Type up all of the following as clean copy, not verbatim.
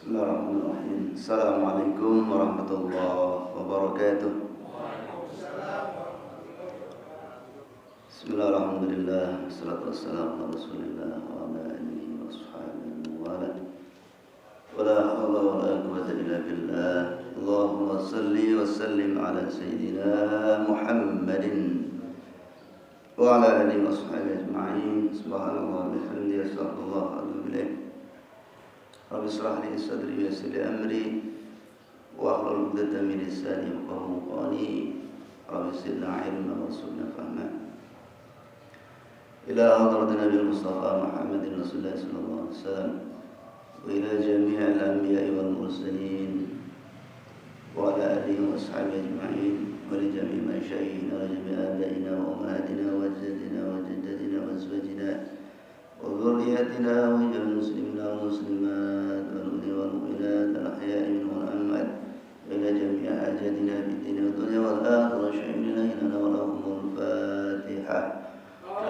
Bismillahirrahmanirrahim. Assalamualaikum warahmatullahi wabarakatuh. Bismillahirrahmanirrahim. Assalatu wassalamu ala Rasulillah wa ala alihi wa sahbihi wa ala. Wala haula wala quwwata illa billah. Allahumma salli wa sallim ala sayyidina Muhammadin wa ala alihi wa sahbihi ajma'in. Subhanallah wa bihamdihi astaghfirullah wa atubu ilaih. Rabbi shrah li sadri wa yassir li amri wa hlul 'uqdatam min lisani yafqahu qawli. Rabbi zidna ilman warzuqna fahma. Ila hadratin Nabi Mustafa Muhammadin Rasulullah sallallahu alaihi wasallam wa ila jami'il anbiya'i wal mursalin wa ala alihi wa sahbihi ajma'in wa li jami'i masyayikhina wa jami'i abaina wa ummahatina wa jaddatina wa jaddatina wa azwajina وذريتنا وجميع المسلمين والمسلمات والمؤمنين والمؤمنات الأحياء منهم والأموات إلى جميع حاجاتنا في الدين والدنيا والآخرة شاملين لنا ولهم الفاتحة.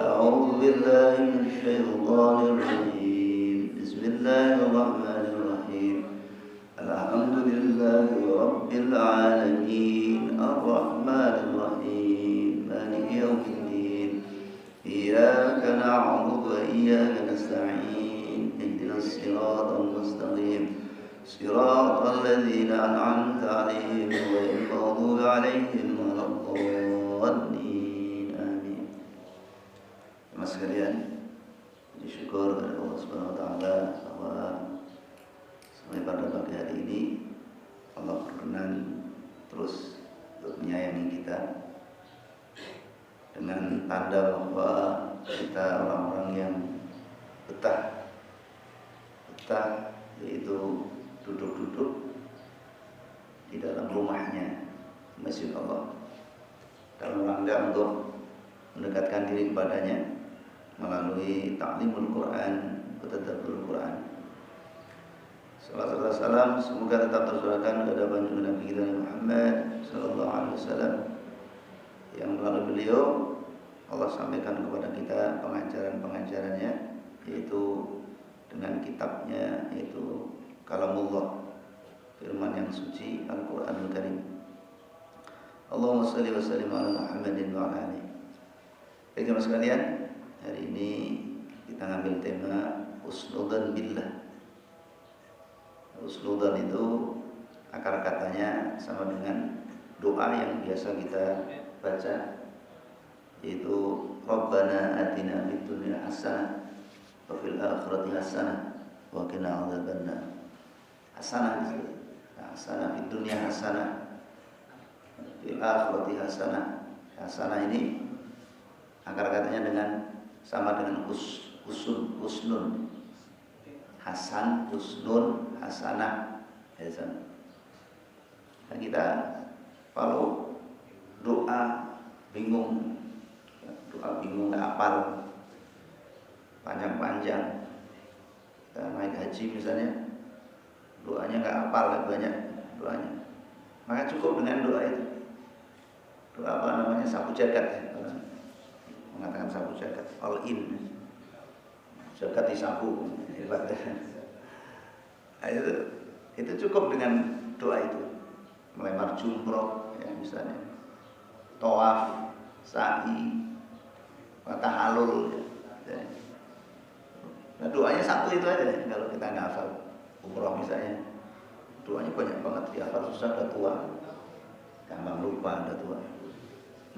أعوذ بالله من الشيطان الرجيم. بسم الله الرحمن الرحيم. الحمد لله رب العالمين الرحمن الرحيم مالك يوم الدين إياك نعبد وإياك نستعين اهدنا الصراط المستقيم صراط الذين أنعمت عليهم غير المغضوب عليهم ولا الضالين آمين. Mas sekalian, puji syukur kepada Allah Subhanahu wa taala bahwa sampai pada pagi hari ini Allah berkenan terus untuk menyayangi kita dengan tanda bahwa kita orang-orang yang betah, yaitu duduk-duduk di dalam rumahnya Masjid Allah dalam rangka untuk mendekatkan diri kepadanya melalui ta'limul Quran, tadabbur Quran. Sallallahu alaihi wasallam semoga tetap tercurahkan kepada junjungan Nabi kita Muhammad sallallahu alaihi wasallam yang melalui beliau Allah sampaikan kepada kita pengajaran-pengajarannya, yaitu dengan kitabnya, yaitu Kalamullah, firman yang suci Al-Quranul Karim. Allahumma salli wa sallim ala Muhammadin wa ala alihi. Baik teman sekalian, hari ini kita ngambil tema Husnudzan billah. Husnudzan itu akar katanya sama dengan doa yang biasa kita baca, yaitu Rabbana atina fid dunya hasanah wa fil akhirati hasanah wa qina adzabannar. Hasanah itu, hasanah fid dunya hasanah, fil akhirati hasanah. Hasanah ini akar katanya dengan sama dengan husnun. Hasan, husnun, hasanah. Nah, kita kalau doa bingung nggak hafal panjang-panjang, kita naik haji misalnya, doanya nggak hafal banyak doanya, maka cukup dengan doa itu. Doa apa namanya, sapu jagat, mengatakan sapu jagat, all in, jagat disapu, nah, itu cukup dengan doa itu. Melempar jumroh ya misalnya, tawaf, sa'i, tahalul ya. Nah doanya satu itu aja deh. Kalau kita nggak hafal umroh misalnya, doanya banyak banget, dihafal susah, udah tua, gampang lupa, udah tua.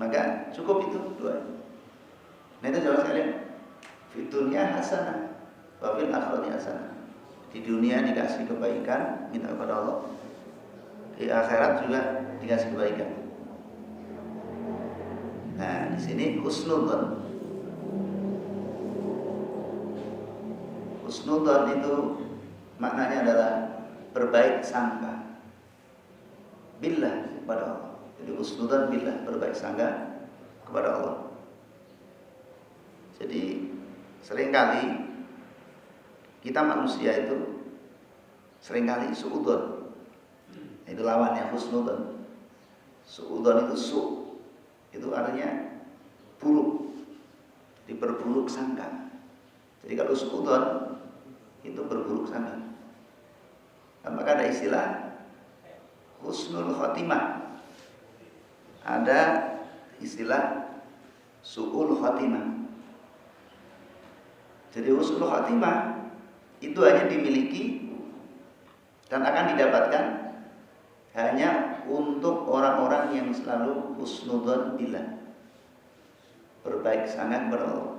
Maka cukup itu doa. Nah itu jawab sekalian, fid dunya hasanah wa fil akhirati hasanah. Di dunia dikasih kebaikan, minta kepada Allah. Di akhirat juga dikasih kebaikan. Nah, di sini husnudzan. Husnudzan itu maknanya adalah berbaik sangka billah kepada Allah. Jadi husnudzan billah, berbaik sangka kepada Allah. Jadi seringkali kita manusia itu seringkali suudzon. Itu lawannya husnudzan. Suudzon itu itu artinya buruk, diperburuk sangka. Jadi kalau suudzon itu berburuk sangka. Maka ada istilah husnul khotimah, ada istilah su'ul khotimah. Jadi husnul khotimah itu hanya dimiliki dan akan didapatkan hanya untuk orang-orang yang selalu husnudzon billah, berbaik sangka kepada Allah.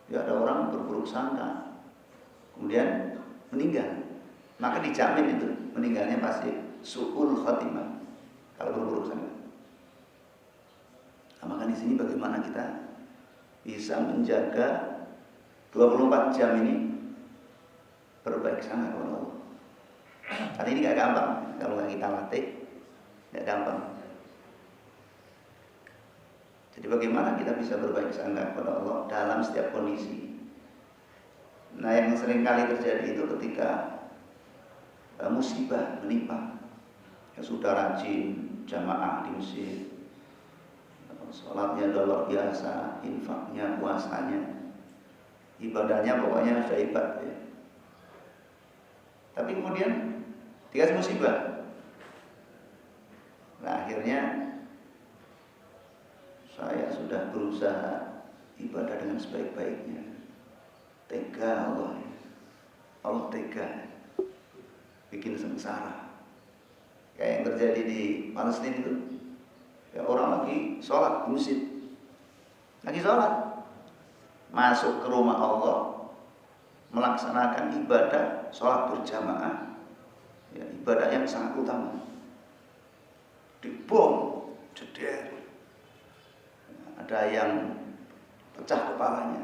Ya, ada orang berburuk sangka kemudian meninggal, maka dijamin itu meninggalnya pasti su'ul khotimah kalau berburuk sangka. Nah, maka di sini bagaimana kita bisa menjaga 24 jam ini berbaik sangka kepada Allah. Karena ini gak gampang, kalau nggak kita latih gak gampang. Jadi bagaimana kita bisa berbaik sangka kepada Allah dalam setiap kondisi. Nah, yang sering kali terjadi itu ketika musibah menimpa, ya sudah rajin jamaah di masjid, sholatnya luar biasa, infaknya, puasanya, ibadahnya pokoknya hebat ya. Tapi kemudian dikasih musibah. Nah, akhirnya saya sudah berusaha ibadah dengan sebaik-baiknya. Tega Allah. Allah tega. Bikin sengsara. Kayak yang terjadi di Palestina itu. Ya, orang lagi sholat di masjid. Lagi sholat. Masuk ke rumah Allah, melaksanakan ibadah sholat berjamaah, ya, ibadah yang sangat utama, dibom, jeder, ada yang pecah kepalanya,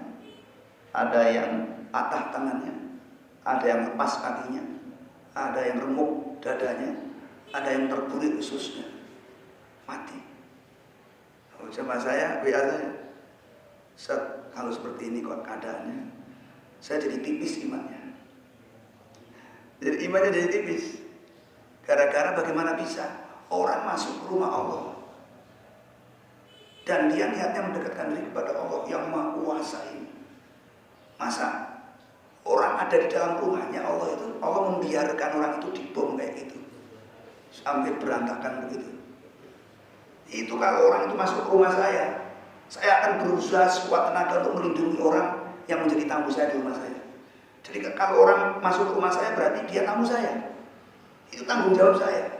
ada yang patah tangannya, ada yang lepas kakinya, ada yang remuk dadanya, ada yang terburit ususnya, mati. Sama saya, WA saya, Ustaz, kalau seperti ini kok keadaannya, saya jadi tipis imannya. Jadi imannya jadi tipis. Gara-gara bagaimana bisa orang masuk ke rumah Allah dan dia niatnya mendekatkan diri kepada Allah yang Maha Kuasa ini. Masa orang ada di dalam rumahnya Allah itu, Allah membiarkan orang itu dibom kayak gitu sampai berantakan begitu. Itu kalau orang itu masuk ke rumah saya akan berusaha sekuat tenaga untuk melindungi orang yang menjadi tamu saya di rumah saya. Jadi kalau orang masuk ke rumah saya berarti dia tamu saya. Itu tanggung jawab saya.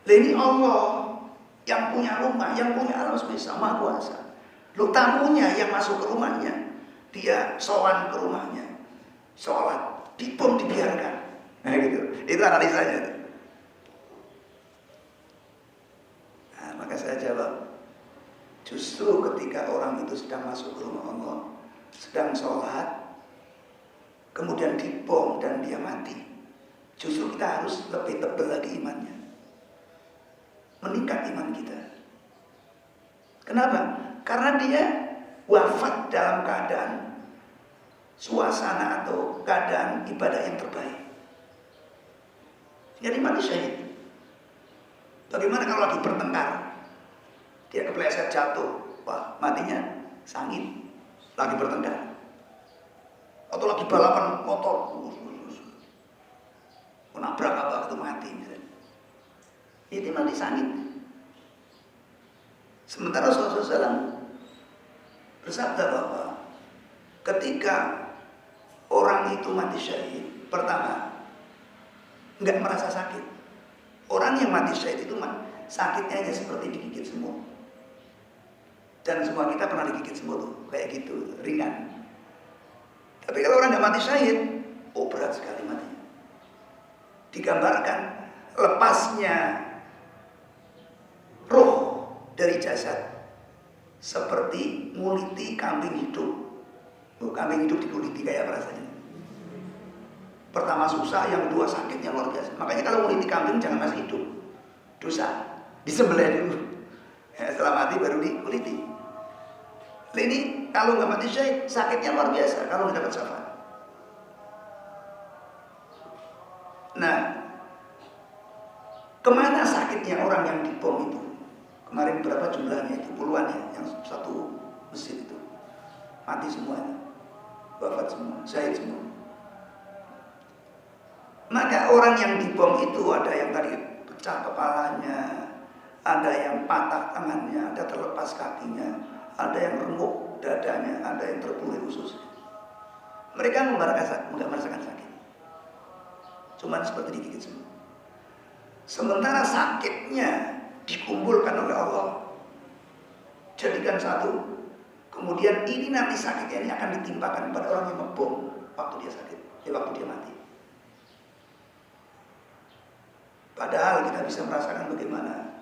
Lah ini Allah yang punya rumah, yang punya alam semesta Maha Kuasa. Lu tamunya yang masuk ke rumahnya, dia sowan ke rumahnya, sholat, dibom dibiarkan. Nah gitu. Itu analisanya. Nah, maka saya jawab, justru ketika orang itu sedang masuk ke rumah Allah, sedang sholat, kemudian dibom dan dia mati, justru kita harus lebih tebal lagi imannya, meningkat iman kita. Kenapa? Karena dia wafat dalam keadaan suasana atau keadaan ibadah yang terbaik. Jadi mati syahid. Bagaimana kalau lagi bertengkar, dia kepleset jatuh, wah matinya sangit, lagi bertengkar. Atau lagi balapan motor, menabrak apa itu mati misalnya. Itu mati sangit. Sementara Rasulullah SAW bersabda bahwa ketika orang itu mati syahid, pertama nggak merasa sakit. Orang yang mati syahid itu sakitnya hanya seperti digigit semut. Dan semua kita pernah digigit semut tuh, kayak gitu, ringan. Tapi kalau orang nggak mati syahid, oh berat sekali matinya. Digambarkan lepasnya roh dari jasad seperti nguliti kambing hidup. Kambing hidup dikuliti kayak apa rasanya? Pertama susah, yang kedua sakitnya luar biasa. Makanya kalau nguliti kambing jangan masih hidup, dosa, disembelih dulu. Ya, setelah mati baru dikuliti. Ini kalau nggak mati syahid, sakitnya luar biasa kalau nggak dapat syafaat. Nah, kemana sakitnya orang yang dibom itu? Kemarin berapa jumlahnya itu? Puluhan ya, yang satu masjid itu mati semuanya, wafat semua, syahid semua. Maka orang yang dibom itu ada yang tadi pecah kepalanya, ada yang patah tangannya, ada terlepas kakinya, ada yang remuk dadanya, ada yang terbunuh usus. Mereka nggak merasakan sakit, cuman seperti digigit semut. Sementara sakitnya dikumpulkan oleh Allah, jadikan satu. Kemudian ini nanti sakitnya ini akan ditimpakan pada orang yang ngebom waktu dia sakit, waktu dia mati. Padahal kita bisa merasakan bagaimana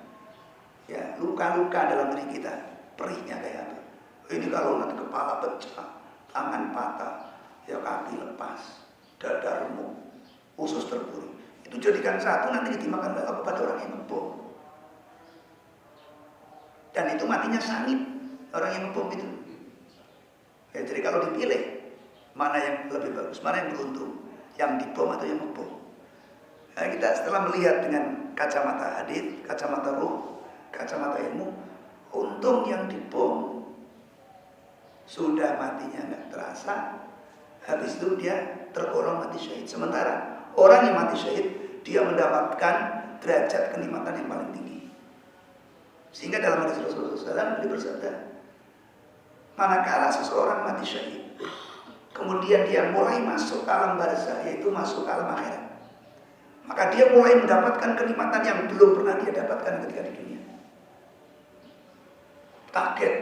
ya luka-luka dalam diri kita, perihnya kayak apa. Ini kalau nanti kepala pecah, tangan patah, ya kaki lepas, dada remuk, usus terbunuh. Itu jadikan satu nanti ditimpakan kepada orang yang ngebom. Dan itu matinya sangit orang yang ngebom itu. Ya, jadi kalau dipilih mana yang lebih bagus, mana yang beruntung, yang dibom atau yang ngebom. Nah, kita setelah melihat dengan kacamata hadis, kacamata ruh, kacamata ilmu, untung yang dibom sudah matinya nggak terasa, habis itu dia tergolong mati syahid. Sementara orang yang mati syahid dia mendapatkan derajat kenikmatan yang paling tinggi. Sehingga dalam hadis Rasulullah SAW beliau bersabda, manakala seseorang mati syahid, kemudian dia mulai masuk ke alam barzah, yaitu masuk ke alam akhirat, maka dia mulai mendapatkan kenikmatan yang belum pernah dia dapatkan ketika di dunia. Kaget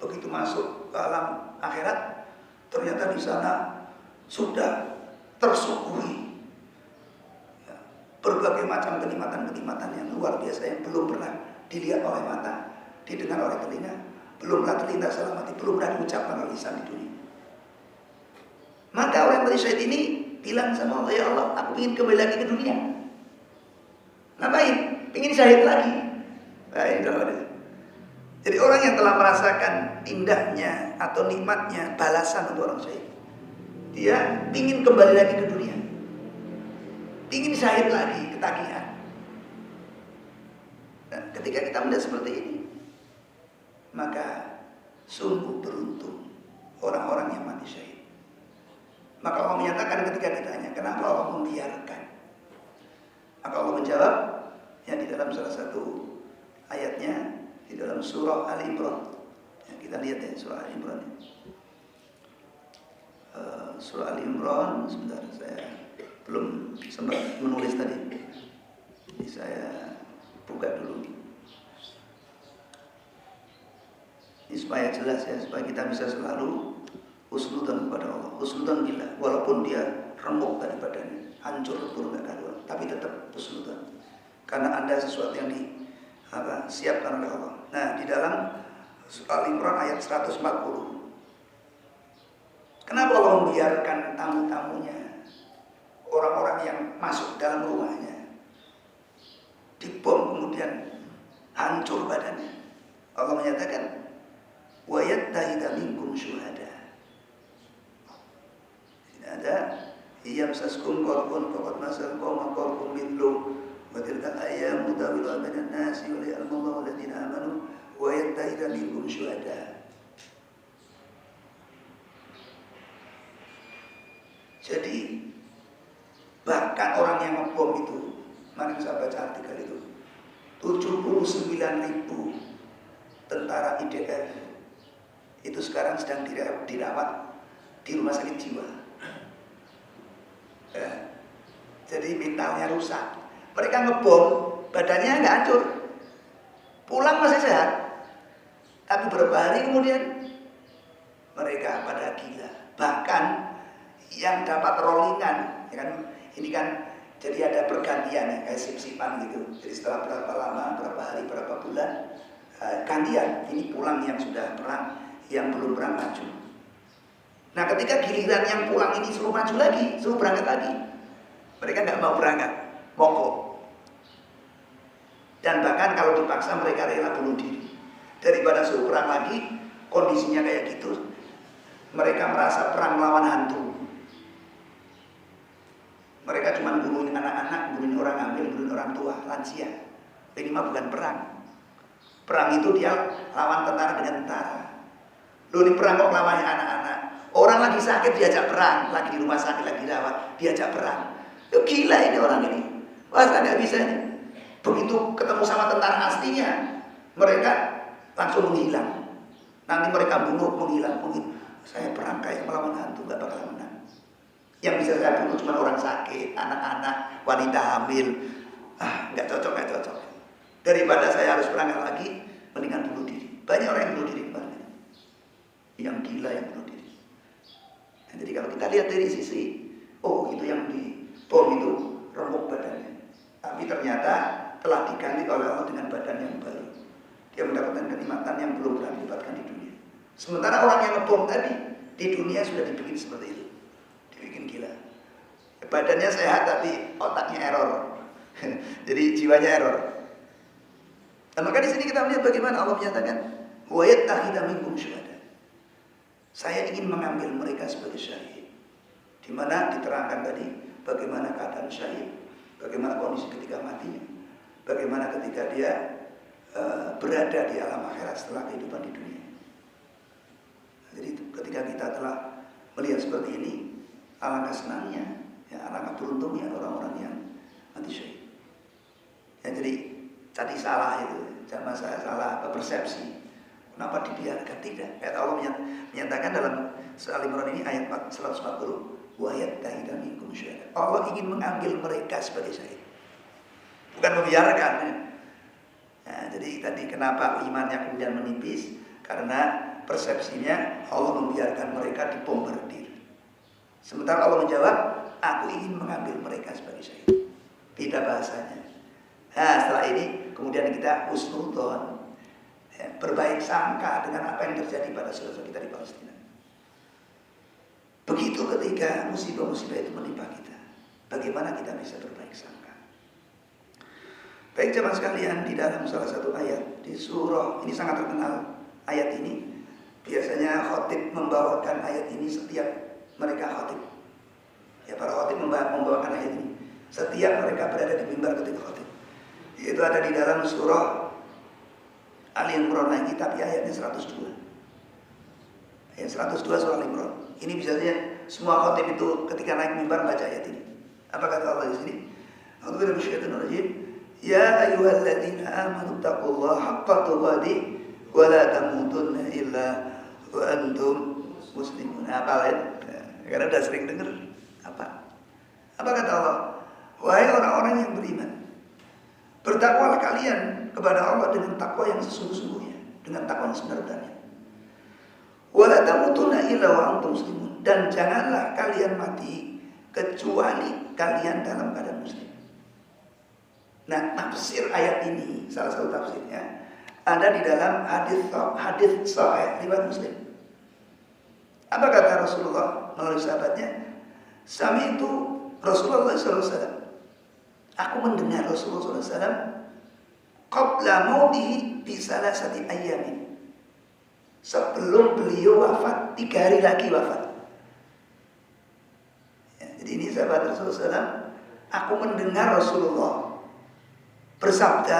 begitu masuk ke alam akhirat, ternyata di sana sudah tersuguhi ya, berbagai macam kenikmatan-kenikmatan yang luar biasa yang belum pernah dilihat oleh mata, didengar oleh telinga, belum pernah terlintas dalam hati, belum pernah diucapkan oleh lisan di dunia. Maka orang yang syahid ini bilang sama Allah, ya Allah, aku ingin kembali lagi ke dunia. Ngapain? Ingin syahid lagi. Jadi orang yang telah merasakan indahnya atau nikmatnya balasan untuk orang syahid, dia ingin kembali lagi ke dunia, ingin syahid lagi, ketagihan. Dan ketika kita melihat seperti ini, maka sungguh beruntung orang-orang yang mati syahid. Maka Allah menyatakan ketika ditanya, kenapa Allah membiarkan? Maka Allah menjawab, yang di dalam salah satu ayatnya, di dalam surah Ali Imran. Ya, kita lihat ya surah Ali Imran. Surah Ali Imran, sebentar saya belum sempat menulis tadi. Jadi saya buka dulu. Ini supaya jelas ya, supaya kita bisa selalu husnudzon kepada Allah, husnudzon billah, walaupun dia remuk dari badannya, hancur lebur nggak karuan, tapi tetap husnudzon, karena ada sesuatu yang disiapkan oleh Allah. Nah, di dalam Al-Imran ayat 140, kenapa Allah membiarkan tamu-tamunya, orang-orang yang masuk dalam rumahnya, dibom kemudian hancur badannya? Allah menyatakan, wa yattahida minkum syuhada. Ada iyamsaskum qarqun faqad masal qawma qarqun mithlu wa tilka ayyamu dawiluha bainan nasi wa liya'lamallahu alladziina aamanu wa yattahida minkum syuhada. Jadi bahkan orang yang ngebom itu, mari saya baca artikel itu, 79.000 tentara IDF itu sekarang sedang dirawat di rumah sakit jiwa. Jadi mentalnya rusak. Mereka ngebom, badannya nggak hancur, pulang masih sehat, tapi beberapa hari kemudian mereka pada gila. Bahkan yang dapat rollingan, ya kan, ini kan jadi ada pergantian ya, kayak sip-sipan gitu. Jadi setelah berapa lama, berapa hari, berapa bulan, gantian. Ini pulang yang sudah perang, yang belum perang maju. Nah, ketika giliran yang pulang ini suruh maju lagi, suruh berangkat lagi, mereka nggak mau berangkat, mogok. Dan bahkan kalau dipaksa mereka rela bunuh diri. Daripada suruh perang lagi, kondisinya kayak gitu, mereka merasa perang melawan hantu. Mereka cuma bunuhin anak-anak, bunuhin orang hamil, bunuhin orang tua, lansia. Ini mah bukan perang. Perang itu dia lawan tentara dengan tentara. Loh, ini perang kok lawannya anak-anak. Orang lagi sakit diajak perang, lagi di rumah sakit, lagi dirawat, diajak perang. Gila ini orang ini. Wah, nggak bisa ini. Begitu ketemu sama tentara aslinya, mereka langsung menghilang. Nanti mereka bunuh, menghilang. Saya perang kayak melawan hantu, nggak bakal menang. Yang bisa saya bunuh cuma orang sakit, anak-anak, wanita hamil. Nggak cocok, nggak cocok. Daripada saya harus perang lagi, mendingan bunuh diri. Banyak orang yang bunuh diri kemarin. Yang gila yang bunuh diri. Nah, jadi kalau kita lihat dari sisi, oh itu yang di bom itu remuk badannya. Tapi ternyata telah diganti oleh Allah dengan badan yang baru. Dia mendapatkan kenikmatan yang belum pernah didapatkan di dunia. Sementara orang yang ngebom tadi di dunia sudah dibikin seperti itu, dibikin gila. Badannya sehat tapi otaknya error. Jadi jiwanya error. Dan maka di sini kita melihat bagaimana Allah menyatakan, wa yattakhidha minkum syuhada. Saya ingin mengambil mereka sebagai syahid. Di mana diterangkan tadi bagaimana keadaan syahid, bagaimana kondisi ketika matinya, bagaimana ketika dia berada di alam akhirat setelah kehidupan di dunia. Jadi ketika kita telah melihat seperti ini, alangkah senangnya, ya, alangkah beruntungnya orang-orang yang mati syahid. Ya, jadi tadi salah itu, sama saya salah persepsi. Kenapa dibiarkan? Tidak. Ayat Allah menyatakan dalam Surah Al-Imran ini ayat 140, wa yattakhidha minkum syuhada. Allah ingin mengambil mereka sebagai syahid, bukan membiarkan. Nah, jadi tadi kenapa imannya kemudian menipis? Karena persepsinya Allah membiarkan mereka dibombardir. Sementara Allah menjawab, aku ingin mengambil mereka sebagai syahid. Beda bahasanya. Nah, setelah ini kemudian kita husnudzon, ya, berbaik sangka dengan apa yang terjadi pada saudara kita di Palestina. Begitu ketika musibah-musibah itu menimpa kita, bagaimana kita bisa berbaik sangka? Baik jemaah sekalian, di dalam salah satu ayat di surah ini sangat terkenal ayat ini. Biasanya khotib membawakan ayat ini setiap mereka khotib. Ya, para khotib membawakan ayat ini setiap mereka berada di mimbar ketika khotib. Itu ada di dalam surah Ali Imran lagi, tapi ayatnya 102. Ayat 102 surah Ali Imran. Ini biasanya semua khotib itu ketika naik mimbar baca ayat ini. Apa kata Allah di sini? A'udzu billahi rajim. Ya ayyuhalladzina amanu taqullaha haqqa tuqatih wa la tamutunna illa wa antum muslimun. Apa lain? Karena udah sering dengar. Apa kata Allah? Wahai orang-orang yang beriman, bertakwalah kalian kepada Allah dengan takwa yang sesungguh-sungguhnya, dengan takwa yang sebenarnya. Wa la tamutunna illa wa antum muslimun. Dan janganlah kalian mati kecuali kalian dalam keadaan muslim. Nah, tafsir ayat ini, salah satu tafsirnya ada di dalam hadis sahih riwayat Muslim. Apa kata Rasulullah melalui sahabatnya? Sami itu Rasulullah SAW. Aku mendengar Rasulullah SAW qabla mautihi bi salasati ayyamin. Sebelum beliau wafat, 3 hari lagi wafat. Ya, jadi ini sahabat Rasulullah SAW. Aku mendengar Rasulullah bersabda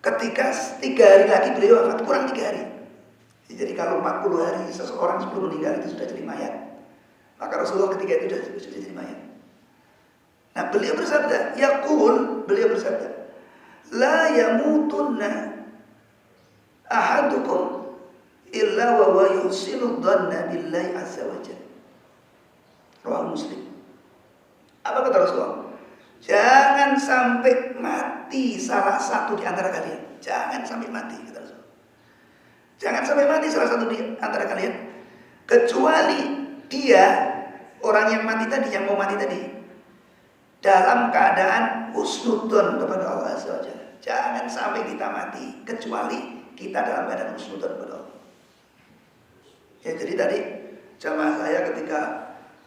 ketika 3 hari lagi beliau wafat, kurang 3 hari. Jadi kalau 40 hari seseorang sebelum meninggal itu sudah jadi mayat, maka Rasulullah ketika itu sudah jadi mayat. Nah, beliau bersabda, beliau bersabda, la yamutunna ahadukum illa wa huwa yuhsinu dhanna billahi azza wa jalla. Riwayat Muslim. Apa kata Rasulullah? Jangan sampai mati salah satu di antara kalian. Jangan sampai mati, kata Rasul. Jangan sampai mati salah satu di antara kalian, kecuali dia, orang yang mati tadi, yang mau mati tadi, dalam keadaan husnudzon kepada Allah Azza wa Jalla. Jangan sampai kita mati kecuali kita dalam keadaan husnudzon kepada Allah. Ya, jadi tadi jamaah saya ketika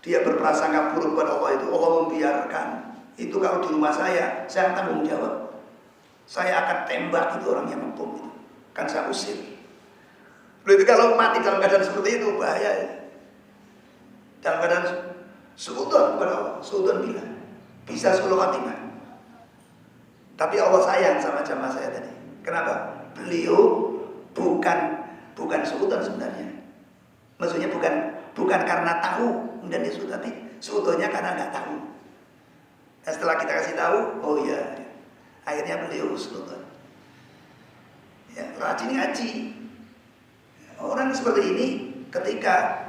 dia berprasangka buruk kepada Allah itu, Allah membiarkan. Itu kalau di rumah saya akan tanggung jawab. Saya akan tembak itu orang yang membom itu. Kan saya usir. Lalu itu kalau mati dalam keadaan seperti itu bahaya ya. Dalam keadaan suudzon kepada Allah. Suudzon bilang bisa 10 khatimah. Tapi Allah sayang sama jamaah saya tadi. Kenapa? Beliau bukan suudzon sebenarnya. Maksudnya bukan karena tahu kemudian dia suudzon, tapi suudzonnya karena nggak tahu. Nah, setelah kita kasih tahu, oh iya, akhirnya beliau husnudzon. Ya, rajin ngaji. Orang seperti ini ketika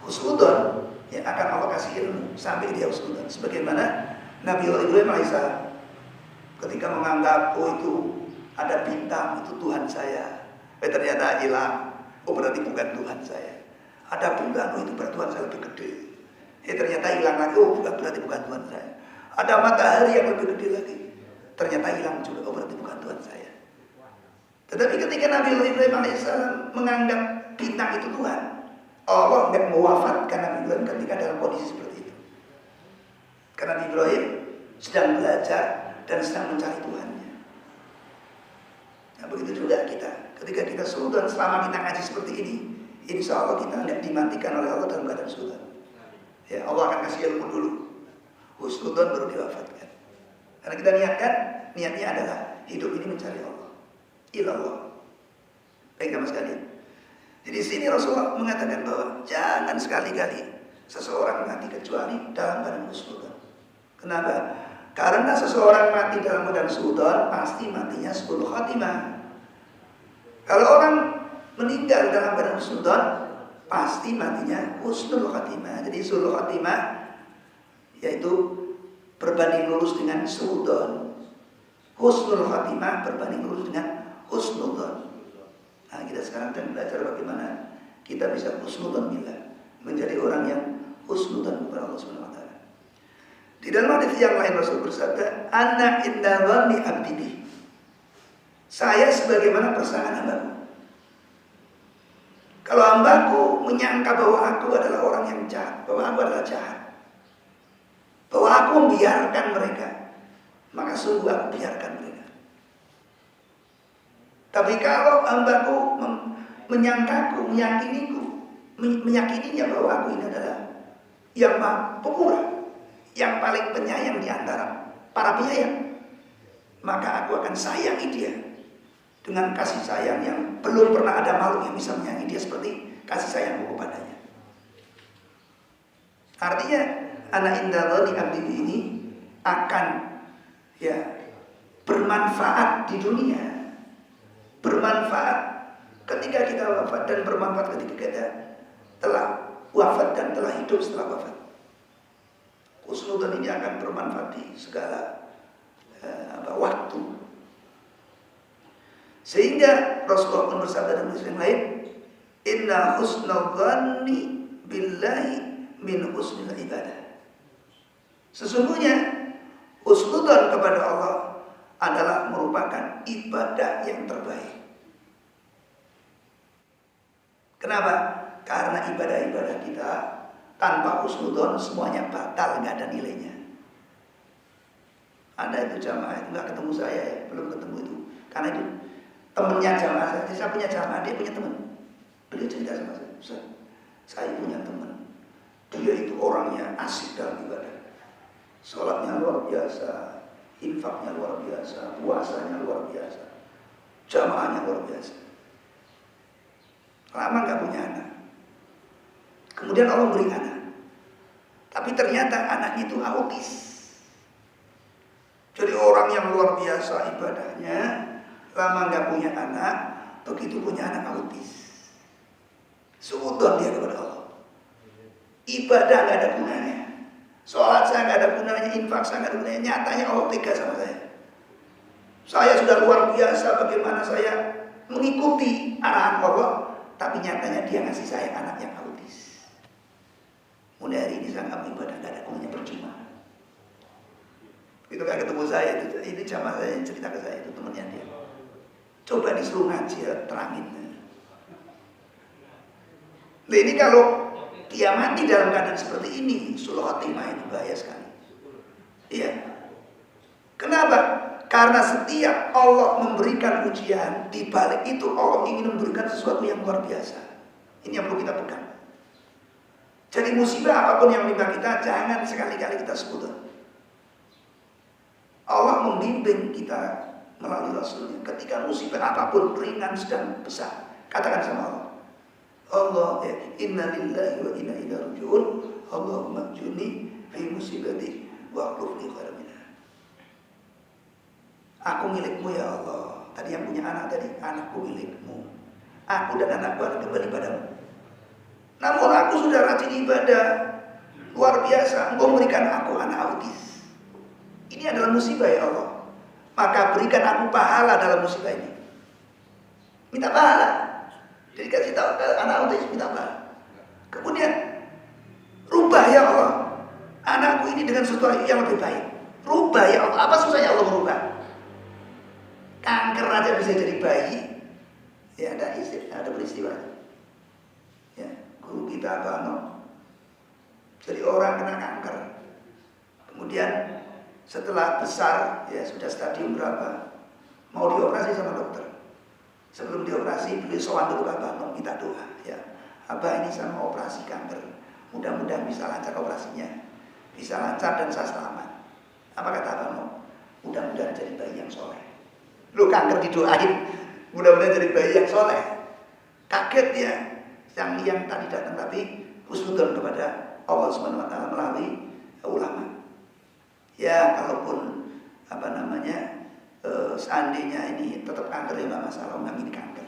husnudzon, ya akan Allah kasih ilmu sampai dia husnudzon. Sebagaimana Nabi Ibrahim alaihissalam ketika menganggap itu ada bintang itu Tuhan saya, ternyata hilang. Oh berarti bukan Tuhan saya. Ada bulan, oh itu berarti Tuhan saya lebih gede. Ternyata hilang lagi, oh berarti bukan Tuhan saya. Ada matahari yang lebih gede lagi, ternyata hilang juga, oh berarti bukan Tuhan saya. Tetapi ketika Nabi Ibrahim alaihissalam menganggap bintang itu Tuhan, Allah tidak mewafatkan Nabi Ibrahim ketika dalam kondisi seperti itu. Karena Nabi Ibrahim sedang belajar dan sedang mencari Tuhannya. Nah begitu juga kita, ketika kita sultan selama kita ngaji seperti ini, insya Allah kita tidak dimatikan oleh Allah dalam keadaan sultan. Ya Allah akan kasih ilmu dulu, husnudzon baru diwafatkan. Karena kita niatnya adalah hidup ini mencari Allah, ilallah. Baik teman sekalian. Jadi sini Rasulullah mengatakan bahwa jangan sekali-kali seseorang mati kecuali dalam keadaan husnudzon. Kenapa? Karena seseorang mati dalam keadaan husnudzon pasti matinya 10 khatimah. Kalau orang meninggal dalam keadaan husnudzon pasti matinya husnul khatimah. Jadi husnul khatimah yaitu berbanding lurus dengan suudzon. Husnul khatimah berbanding lurus dengan husnudzon. Nah, kita sekarang sedang belajar bagaimana kita bisa husnudzon billah, menjadi orang yang husnudzon kepada Allah Subhanahu wa taala. Di dalam hadis yang lain Rasul bersabda, "Ana inda dhanni abdi bi." Saya sebagaimana persangkaan hambaku. Kalau hambaku menyangka bahwa aku adalah orang yang jahat, bahwa aku adalah jahat, bahwa aku membiarkan mereka, maka sungguh aku biarkan mereka. Tapi kalau hambaku menyangkaku, meyakininya bahwa aku ini adalah yang pemurah, yang paling penyayang di antara para penyayang, maka aku akan sayangi dia dengan kasih sayang yang belum pernah ada makhluk yang bisa menyayangi dia seperti kasih sayangku kepadanya. Artinya anak indah dhanni abdi ini akan bermanfaat di dunia, bermanfaat ketika kita wafat, dan bermanfaat ketika kita telah wafat dan telah hidup setelah wafat. Husnudzon ini akan bermanfaat di segala waktu. Sehingga Rasulullah pun bersabda dalam hadis yang lain, "Inna husnul dhanni billahi min husnil ibadah." Sesungguhnya husnudzon kepada Allah adalah merupakan ibadah yang terbaik. Kenapa? Karena ibadah-ibadah kita tanpa husnudzon semuanya batal, nggak ada nilainya. Ada itu jamaah itu nggak ketemu saya, belum ketemu itu, karena itu temennya jamaah saya punya jamaah, dia punya teman. Beliau cerita sama saya, "Ustaz, saya punya teman, dia itu orangnya asik dalam ibadah, sholatnya luar biasa, infaknya luar biasa, puasanya luar biasa, jamaahnya luar biasa. Lama nggak punya anak. Kemudian Allah beri anak, tapi ternyata anaknya itu autis. Jadi orang yang luar biasa ibadahnya, lama nggak punya anak, begitu punya anak autis. Suudzon dia kepada Allah. Ibadah nggak ada gunanya, sholat saya nggak ada gunanya, infak saya nggak ada gunanya. Nyatanya Allah tega sama saya. Saya sudah luar biasa bagaimana saya mengikuti arahan Allah, tapi nyatanya dia ngasih saya anak yang autis. Mulai hari ini saya nggak beribadah, nggak ada gunanya, percuma. Itu nggak ketemu saya, itu jamaah saya yang cerita ke saya, itu temannya dia. Coba disuruh ngaji, terangin. Nah ini kalau dia mati dalam keadaan seperti ini, sulh khatimah itu bahaya sekali. Iya. Kenapa? Karena setiap Allah memberikan ujian, di balik itu Allah ingin memberikan sesuatu yang luar biasa. Ini yang perlu kita pegang. Jadi musibah apapun yang menimpa kita, jangan sekali-kali kita sebutkan. Allah membimbing kita melalui Rasulnya. Ketika musibah apapun, ringan, sedang, besar, katakan sama Allah, Allah, inna lillahi wa inna ilaihi raji'un, Allahumma juni fi musibati wa akhlufni khairan minha. Aku milikmu ya Allah. Tadi yang punya anak tadi, anakku milikmu. Aku dan anakku akan kembali padamu. Namun aku sudah rajin ibadah, luar biasa. Engkau memberikan aku anak autis. Ini adalah musibah ya Allah. Maka berikan aku pahala dalam musibah ini. Minta pahala. Jadi kasih tahu anak autis minta pahala. Kemudian rubah ya Allah anakku ini dengan sesuatu yang lebih baik. Rubah ya Allah. Apa susahnya Allah merubah? Kanker aja bisa jadi bayi. Ya ada peristiwa. Ya, guru kita jadi orang kena kanker. Kemudian setelah besar, ya sudah stadium berapa, mau dioperasi sama dokter. Sebelum dioperasi, beliau sowan dulu Abah, mau minta doa. Ya, Abah ini sama operasi kanker. Mudah-mudahan bisa lancar operasinya, bisa lancar dan saya selamat. Apa kata Abah mau? Mudah-mudahan jadi bayi yang soleh. Lu kanker didoain, mudah-mudahan jadi bayi yang soleh. Kaget dia, yang tadi datang tapi husnudzon kepada Allah Subhanahu Wa Taala melalui ulama. Ya kalaupun seandainya ini tetap kanker ya nggak masalah, memang ini kanker.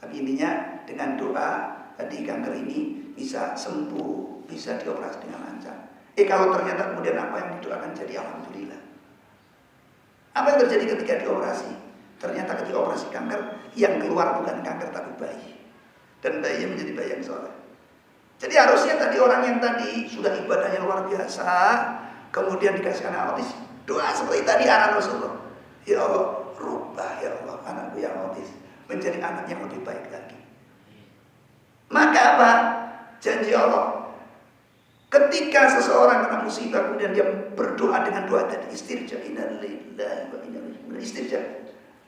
Tapi intinya dengan doa tadi kanker ini bisa sembuh, bisa dioperasi dengan lancar. Kalau ternyata kemudian apa yang didoakan jadi alhamdulillah. Apa yang terjadi ketika dioperasi? Ternyata ketika operasi kanker yang keluar bukan kanker tapi bayi. Dan bayinya menjadi bayi yang soleh. Jadi harusnya tadi orang yang tadi sudah ibadahnya luar biasa, kemudian dikasih anak autis, doa seperti tadi arahan Rasulullah. Ya Allah, rubah ya Allah anakku yang autis menjadi anak yang lebih baik lagi. Maka apa? Janji Allah. Ketika seseorang kena musibah kemudian dia berdoa dengan doa tadi istirja, innalillahi wa inna ilaihi raji'un, istirja,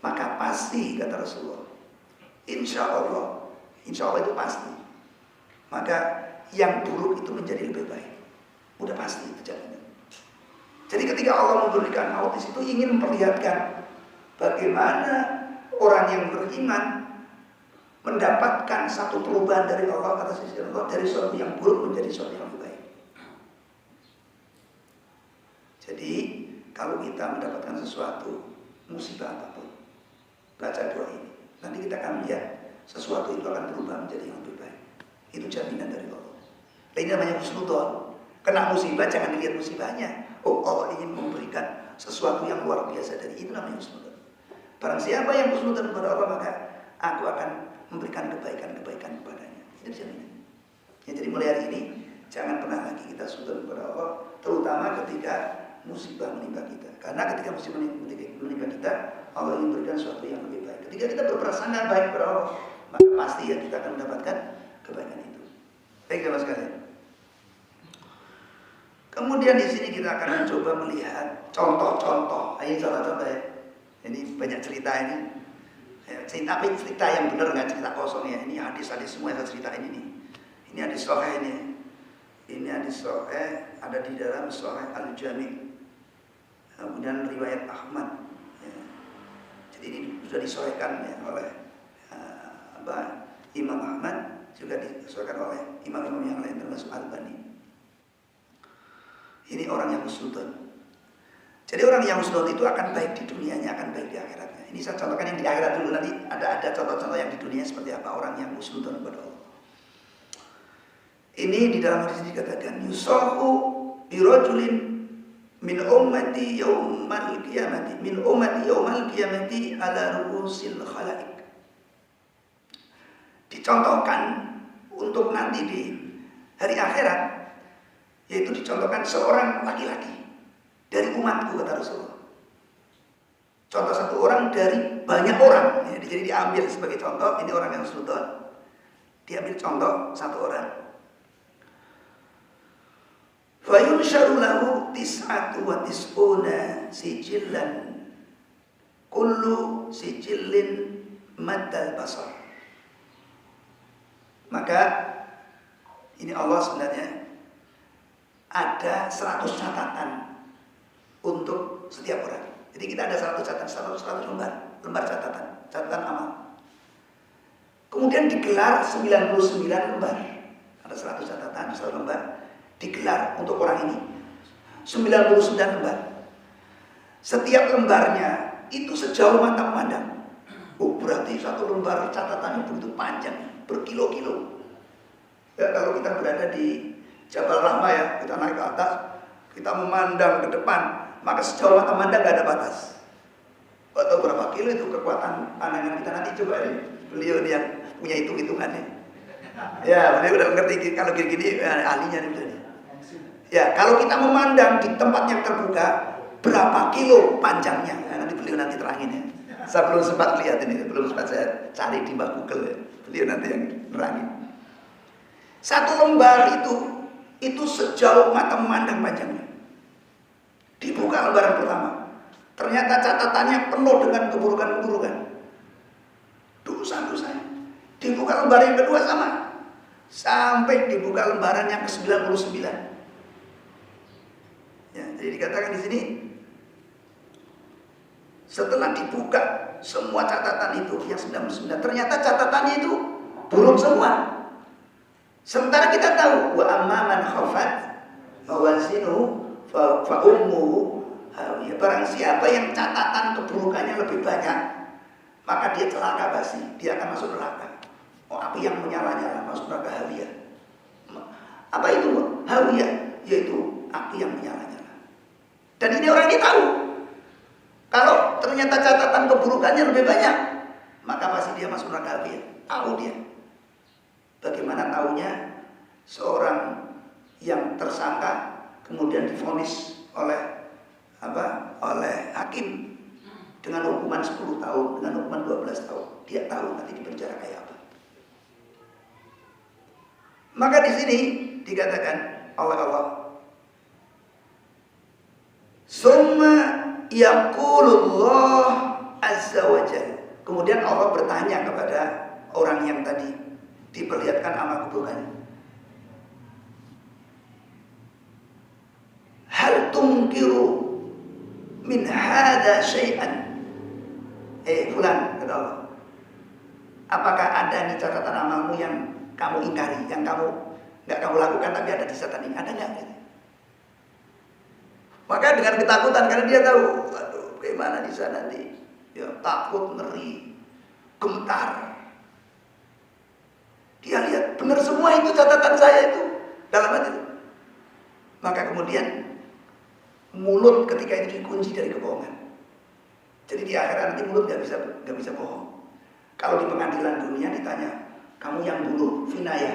maka pasti kata Rasulullah, insya Allah itu pasti. Maka yang buruk itu menjadi lebih baik. Udah pasti itu jaminan. Jadi ketika Allah memberikan autis itu ingin memperlihatkan bagaimana orang yang beriman mendapatkan satu perubahan dari Allah atas sisi Allah, dari sesuatu yang buruk menjadi sesuatu yang lebih baik. Jadi kalau kita mendapatkan sesuatu musibah apapun, baca doa ini, nanti kita akan lihat sesuatu itu akan berubah menjadi yang lebih baik. Itu jaminan dari Allah. Ini namanya husnudzon. Kena musibah jangan dilihat musibahnya. Oh, Allah ingin memberikan sesuatu yang luar biasa dari itu, namanya husnudzon. Barang siapa yang husnudzon kepada Allah, maka aku akan memberikan kebaikan-kebaikan kepadanya. Itu jaminan. Ya, jadi mulai hari ini jangan pernah lagi kita husnudzon kepada Allah, terutama ketika musibah menimpa kita. Karena ketika musibah menimpa kita, Allah ingin memberikan sesuatu yang lebih baik. Ketika kita berprasangka baik kepada Allah, maka pasti ya kita akan mendapatkan kebaikan itu. Baik teman sekalian. Kemudian di sini kita akan mencoba melihat contoh-contoh. Ini contoh-contoh ya. Ini banyak cerita ini. Tapi cerita yang benar, nggak cerita kosong ya. Ini hadis-hadis semua yang saya ceritain ini. Ini hadis sahih ini. Ini hadis sahih ada di dalam Sahih Al-Jami'. Kemudian riwayat Ahmad. Ya. Jadi ini sudah disahihkan ya oleh Imam Ahmad, juga disahihkan oleh imam-imam yang lain termasuk Al-Albani. Ini orang yang husnudzon. Jadi orang yang husnudzon itu akan baik di dunianya, akan baik di akhiratnya. Ini saya contohkan yang di akhirat dulu, nanti ada contoh-contoh yang di dunia seperti apa orang yang husnudzon kepada Allah. Ini di dalam hadis dikatakan yusahu birajulin min ummati yaumal qiyamati ala ru'usil khalaik. Dicontohkan untuk nanti di hari akhirat, yaitu dicontohkan seorang laki-laki dari umatku kata Rasulullah. Contoh satu orang dari banyak orang, ya, jadi diambil sebagai contoh. Ini orang yang husnudzon, diambil contoh satu orang. Fayunsharu lahu tis'atu wa tis'una sijillan kullu sijillin maddal basar. Maka ini Allah sebenarnya ada 100 catatan untuk setiap orang. Jadi kita ada 100 catatan, 100 lembar catatan amal. Kemudian digelar 99 lembar. Ada 100 catatan, 1 lembar. Digelar untuk orang ini 99 lembar. Setiap lembarnya itu sejauh mata memandang. Oh, berarti satu lembar catatannya begitu panjang, berkilo-kilo. Ya, kalau kita berada di Jabal Rahmah ya, kita naik ke atas, kita memandang ke depan, maka sejauh mata memandang gak ada batas. Atau berapa kilo itu kekuatan pandangan kita, nanti coba ini beliau yang punya hitung-hitungannya. Ya, beliau udah ngerti kalau gini-gini ahlinya nih. Ya, kalau kita memandang di tempat yang terbuka, berapa kilo panjangnya? Nah, nanti beliau nanti terangin ya. Saya belum sempat lihat ini, belum sempat saya cari di Google ya. Beliau nanti yang terangin. Satu lembar itu sejauh mata memandang panjangnya. Dibuka lembaran pertama, ternyata catatannya penuh dengan keburukan-keburukan, dosa-dosanya. Dibuka lembaran yang kedua sama, sampai dibuka lembaran yang ke-99. Ya, jadi dikatakan di sini, setelah dibuka semua catatan itu yang 99, ternyata catatannya itu buruk semua. Sementara kita tahu wa amman khafat mawazinu fa ummuhu hawiyah. Barang siapa yang catatan keburukannya lebih banyak, maka dia celaka pasti, dia akan masuk neraka. Oh, api yang menyala-nyala, masuk neraka hawiyah. Apa itu hawiyah? Yaitu api yang menyala-nyala. Dan ini orang ini tahu. Kalau ternyata catatan keburukannya lebih banyak, maka pasti dia masuk neraka hawiyah. Tahu dia. Bagaimana taunya seorang yang tersangka kemudian divonis oleh hakim dengan hukuman 10 tahun, dengan hukuman 12 tahun. Dia tahu nanti di penjara kayak apa. Maka di sini dikatakan oleh Allah, summa yaqulullah azza wa jalla. Kemudian Allah bertanya kepada orang yang tadi diperlihatkan amal keburukannya, hal tungkiru min hadza syai'an. Fulan, kata Allah, apakah ada nih catatan amalmu yang kamu ingkari, yang kamu nggak kamu lakukan tapi ada di catatan ini, ada nggak? Maka dengan ketakutan, karena dia tahu, waduh, bagaimana di sana nanti, ya, takut, ngeri, gemetar. Dia lihat benar semua itu catatan saya itu dalam hati itu. Maka kemudian mulut ketika itu dikunci dari kebohongan. Jadi di akhirat nanti mulut nggak bisa bohong. Kalau di pengadilan dunia ditanya, kamu yang bunuh Vinaya?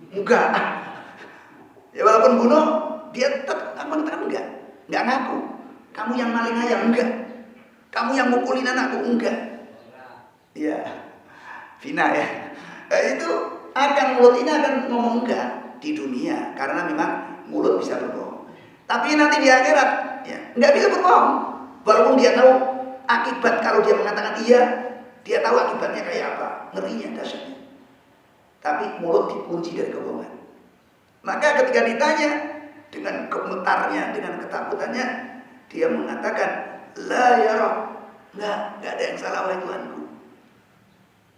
Enggak. Ya walaupun bunuh, dia tetap mengatakan enggak ngaku. Kamu yang maling ayam? Enggak. Kamu yang mukulin anakku? Enggak. Ya, Vinaya. Itu mulut ini akan ngomong enggak di dunia, karena memang mulut bisa berbohong. Tapi nanti di akhirat, ya, nggak bisa berbohong. Walaupun dia tahu akibat, kalau dia mengatakan iya, dia tahu akibatnya kayak apa, ngerinya, dahsyatnya. Tapi mulut dikunci dari kebohongan. Maka ketika ditanya dengan gemetarnya, dengan ketakutannya, dia mengatakan, la ya Rabb, nggak ada yang salah wahai Tuhanku.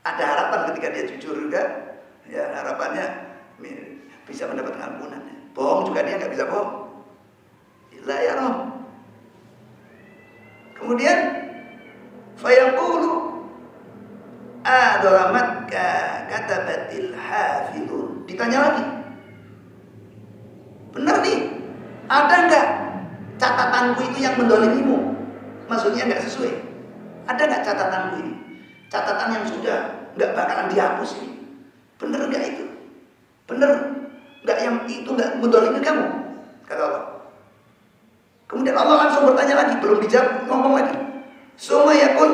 Ada harapan ketika dia jujur juga, ya harapannya bisa mendapatkan ampunan. Bohong juga dia nggak bisa bohong. La ya Rabb. Kemudian fayaqulu adolamatka katabatil hafidun. Ditanya lagi, benar nih, ada nggak catatanku itu yang mendolimimu? Maksudnya nggak sesuai. Ada nggak catatanku ini? Catatan yang sudah nggak bakalan dihapus ini. Bener nggak itu? Bener nggak yang itu nggak mendolimi kamu? Kata Allah. Kemudian Allah langsung bertanya lagi, belum dijawab, ngomong lagi. Summa yaqul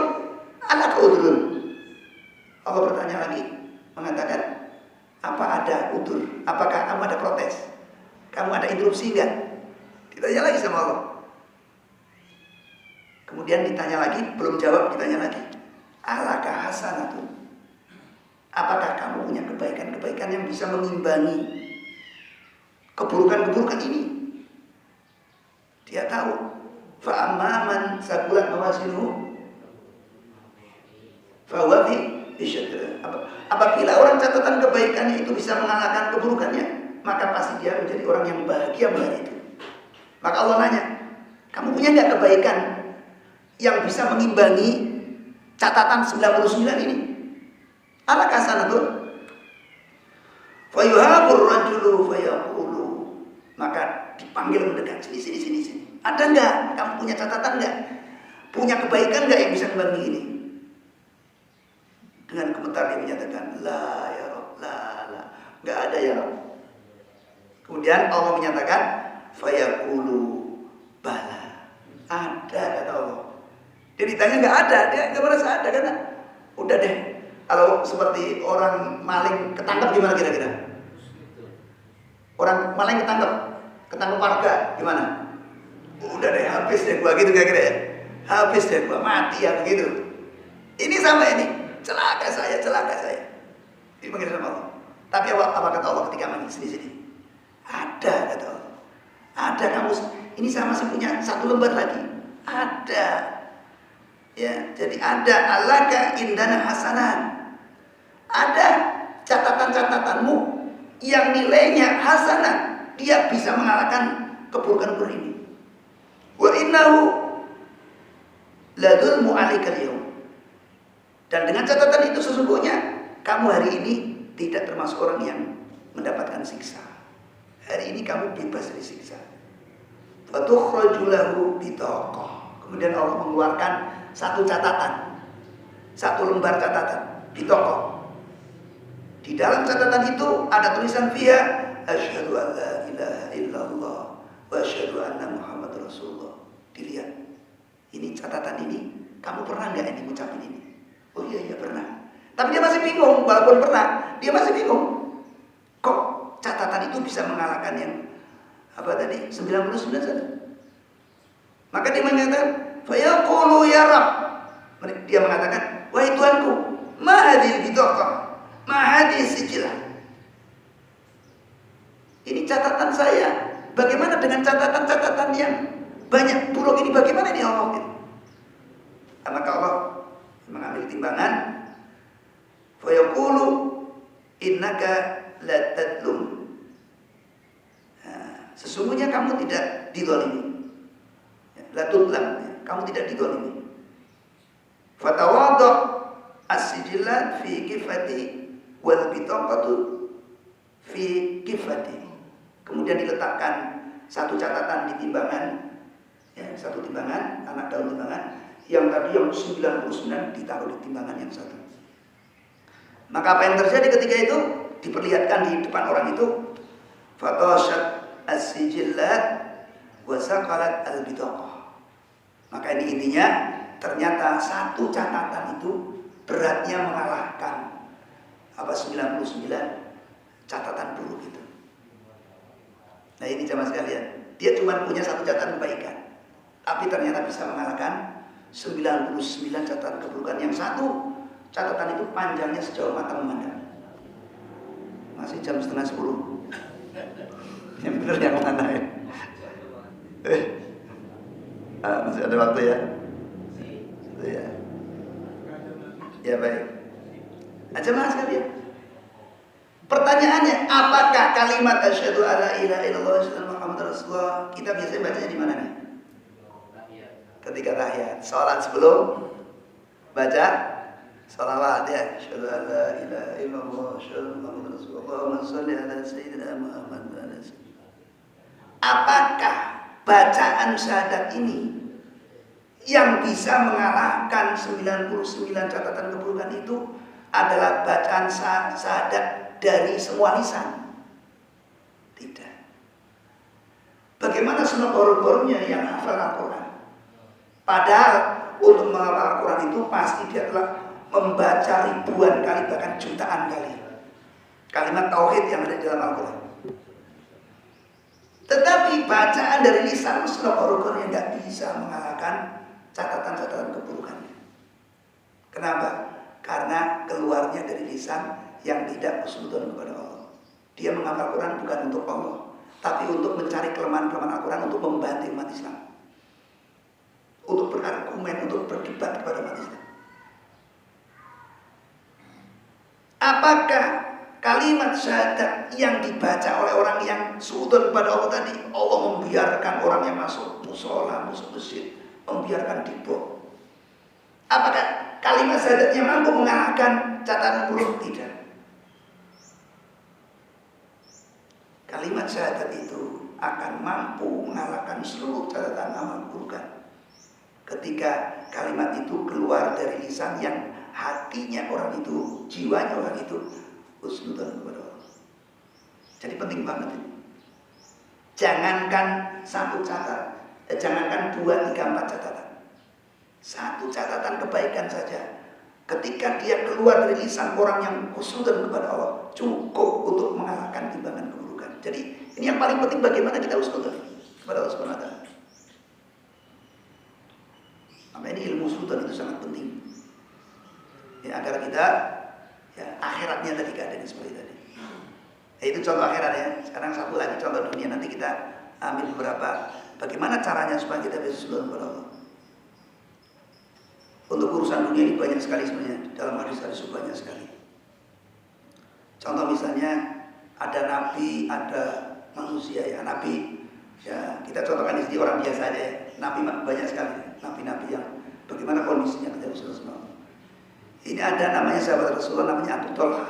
alaka udrun. Allah bertanya lagi, mengatakan, apa ada udur? Apakah kamu ada protes? Kamu ada interupsi enggak? Ditanya lagi sama Allah. Kemudian ditanya lagi, belum jawab, ditanya lagi, alaka hasanatun. Apakah kamu punya kebaikan-kebaikan yang bisa mengimbangi keburukan-keburukan ini? Dia tahu, fa'amman saqulat mawazinuhu fahuwa fi isyad. Apabila orang catatan kebaikannya itu bisa mengalahkan keburukannya, maka pasti dia menjadi orang yang bahagia melihat itu. Maka Allah nanya, kamu punya nggak kebaikan yang bisa mengimbangi catatan 99 ini. Ala kasanatun fayuhabur rajulu fayaqulu, maka dipanggil mendekat, sini. Ada enggak? Kamu punya catatan enggak? Punya kebaikan enggak yang bisa membantu ini? Dengan komentar dia menyatakan, la ya Rabb, la. Enggak ada ya Rabb. Kemudian Allah menyatakan, fayaqulu bala. Ada, kata Allah. Dia ditanya enggak ada, dia enggak merasa ada karena udah deh. Kalau seperti orang maling ketangkep gimana kira-kira? Orang maling ketangkep warga gimana? Udah deh, habis deh gua gitu kira-kira ya. Habis deh gua, mati ya begitu. Ini sama ini, celaka saya. Ini panggil sama Allah. Tapi apa kata Allah ketika manggil sini? Ada, kata Allah. Ada, kamu ini saya masih punya 1 lembar lagi. Ada. Ya, jadi ada alaka indana hasanat. Ada catatan-catatanmu yang nilainya hasanat. Dia bisa mengalahkan keburukan ini. Wa innahu ladulmu alikal yaum. Dan dengan catatan itu sesungguhnya kamu hari ini tidak termasuk orang yang mendapatkan siksa. Hari ini kamu bebas dari siksa. Fatukhraju lahu bitaqah. Kemudian Allah mengeluarkan 1 catatan, 1 lembar catatan, bitaqah. Di dalam catatan itu ada tulisan fiha asyhadu an la ilaha illallah wa asyhadu anna Muhammad Rasulullah. Dilihat. Ini catatan ini, kamu pernah enggak ini ngucapin ini? Oh iya pernah. Tapi dia masih bingung, walaupun pernah, dia masih bingung. Kok catatan itu bisa mengalahkan yang apa tadi? 99 saja. Maka dia mengatakan, fa yaqulu ya Rabb. Dia mengatakan, wahai Tuhanku, ma hadhil bitaqah? Ma hadhihi sijilah? Ini catatan saya. Bagaimana dengan catatan-catatan yang banyak buruk ini? Bagaimana ini Allah? Maka Allah mengambil timbangan. Fa yaqulu innaka la tadlum. Sesungguhnya kamu tidak dizalimi. La tudlam, kamu tidak dizalimi. Fatawadha as-sijillat fi kifati wal bitaqatu fi kifati. Kemudian diletakkan 1 catatan di timbangan, ya, 1 timbangan, anak daun timbangan. Yang tadi yang 99 ditaruh di timbangan yang 1. Maka apa yang terjadi ketika itu? Diperlihatkan di depan orang itu, fatashat as-sijillat wa saqalat al-bitaqah. Maka ini intinya, ternyata 1 catatan itu beratnya mengalahkan 99 catatan buruk itu. Nah ini jamaah sekalian, dia cuma punya 1 catatan kebaikan, tapi ternyata bisa mengalahkan 99 catatan keburukan. Yang 1 catatan itu panjangnya sejauh mata memandang. Masih jam 9:30. Yang benar yang mana ya? Masih ada waktu ya? Ya. Ya baik. Jemaah sekalian. Pertanyaannya, apakah kalimat asyhadu alla ilaha illallah wa asyhadu anna Muhammadar Rasulullah kita biasanya bacanya di mana nih? Ketika tahiyat, salat sebelum baca salawat ya. Asyhadu alla ilaha illallah wa asyhadu anna Muhammadar Rasulullah. Allahumma shalli ala sayyidina Muhammad wa ala sayyidina. Apakah bacaan syahadat ini yang bisa mengalahkan 99 catatan keburukan itu adalah bacaan syahadat dari semua lisan? Tidak. Bagaimana semua guru-gurunya yang hafal Al-Quran? Padahal untuk menghafal Al-Quran itu pasti dia telah membaca ribuan kali, bahkan jutaan kali kalimat tauhid yang ada di dalam Al-Quran. Tetapi bacaan dari lisan semua guru-gurunya nggak bisa mengalahkan catatan-catatan keburukannya. Kenapa? Karena keluarnya dari lisan yang tidak husnudzon kepada Allah. Dia menghafal Quran bukan untuk Allah, tapi untuk mencari kelemahan-kelemahan Al-Quran, untuk membantu umat Islam, untuk berargumen, untuk berdebat kepada umat Islam. Apakah kalimat syahadat yang dibaca oleh orang yang suudzon kepada Allah tadi, Allah membiarkan orang yang masuk musola, masuk masjid, membiarkan dibok, Apakah kalimat syahadatnya mampu mengalahkan catatan buruk? Tidak. Kalimat syahadat itu akan mampu mengalahkan seluruh catatan amal keburukan. Ketika kalimat itu keluar dari lisan yang hatinya orang itu, jiwanya orang itu husnudzon kepada Allah. Jadi penting banget ini. Jangankan satu catatan, jangankan 2, 3, 4 catatan. Satu catatan kebaikan saja, ketika dia keluar dari lisan orang yang husnudzon kepada Allah, cukup untuk mengalahkan timbangan keburukan. Jadi ini yang paling penting, bagaimana kita husnudzon kepada Allah Subhanahu wa taala. Maka ini ilmu husnudzon itu sangat penting. Ya, agar kita ya akhiratnya tadi keadaan seperti tadi. Ya, itu contoh akhirat ya. Sekarang satu lagi contoh dunia, nanti kita ambil beberapa. Bagaimana caranya supaya kita bisa husnudzon kepada Allah. Untuk urusan dunia ini banyak sekali sebenarnya, dalam hadis-hadis banyak sekali. Contoh misalnya ada nabi, ada manusia ya. Nabi ya kita contohkan di sini orang biasa aja ya. Nabi banyak sekali, nabi-nabi yang bagaimana kondisinya ketika Rasulullah SAW. Ini ada namanya sahabat Rasulullah, namanya Abu Talha.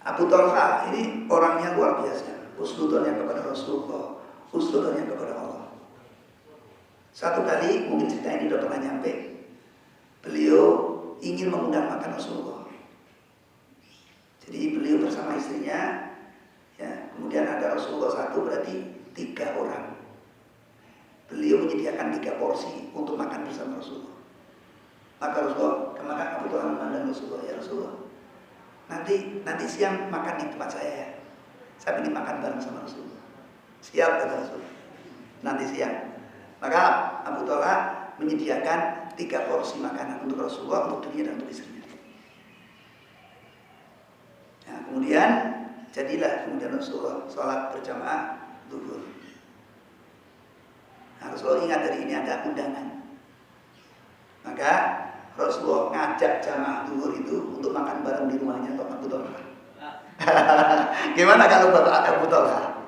Abu Talha ini orangnya luar biasa, husnudzonnya kepada Rasulullah, husnudzonnya kepada Allah. Satu kali, mungkin cerita ini sudah pernah nyampe, beliau ingin mengundang makan Rasulullah. Jadi beliau bersama istrinya, ya, kemudian ada Rasulullah satu, berarti 3 orang. Beliau menyediakan 3 porsi untuk makan bersama Rasulullah. Maka Rasulullah, kemana Abu Talha memandang Rasulullah, ya Rasulullah, nanti siang makan di tempat saya ya. Saya ingin makan bareng sama Rasulullah. Siap, kata Rasulullah. Nanti siang. Maka Abu Talha menyediakan 3 porsi makanan untuk Rasulullah, untuk dirinya dan untuk istrinya. Nah, kemudian jadilah Rasulullah sholat berjamaah zuhur. Nah, Rasulullah ingat dari ini ada undangan. Maka Rasulullah ngajak jamaah zuhur itu untuk makan bareng di rumahnya Abu Talha. Gimana kalau Bapak Abu Talha?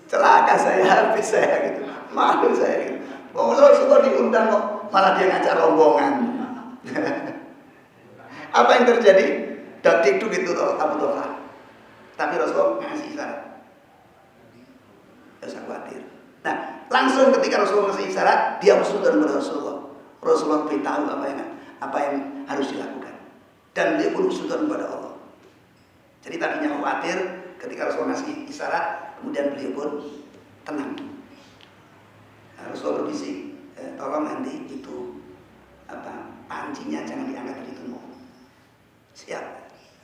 Celaka saya, habis saya gitu. Malu saya gitu. Oh, Rasulullah diundang kok malah dia ngajak rombongan. Apa yang terjadi? Dakdikduk itu Abu Talha. Tapi Rasulullah ngasih isyarat. Jangan usah khawatir. Nah, langsung ketika Rasulullah ngasih isyarat, dia husnudzon kepada Rasulullah. Rasulullah beritahu apa yang harus dilakukan. Dan dia pun husnudzon kepada Allah. Jadi tadinya khawatir, ketika Rasulullah ngasih isyarat, kemudian beliau pun tenang. Nah, Rasulullah berbisik, tolong nanti itu pancinya jangan diangkat dari tumpuk. Siap.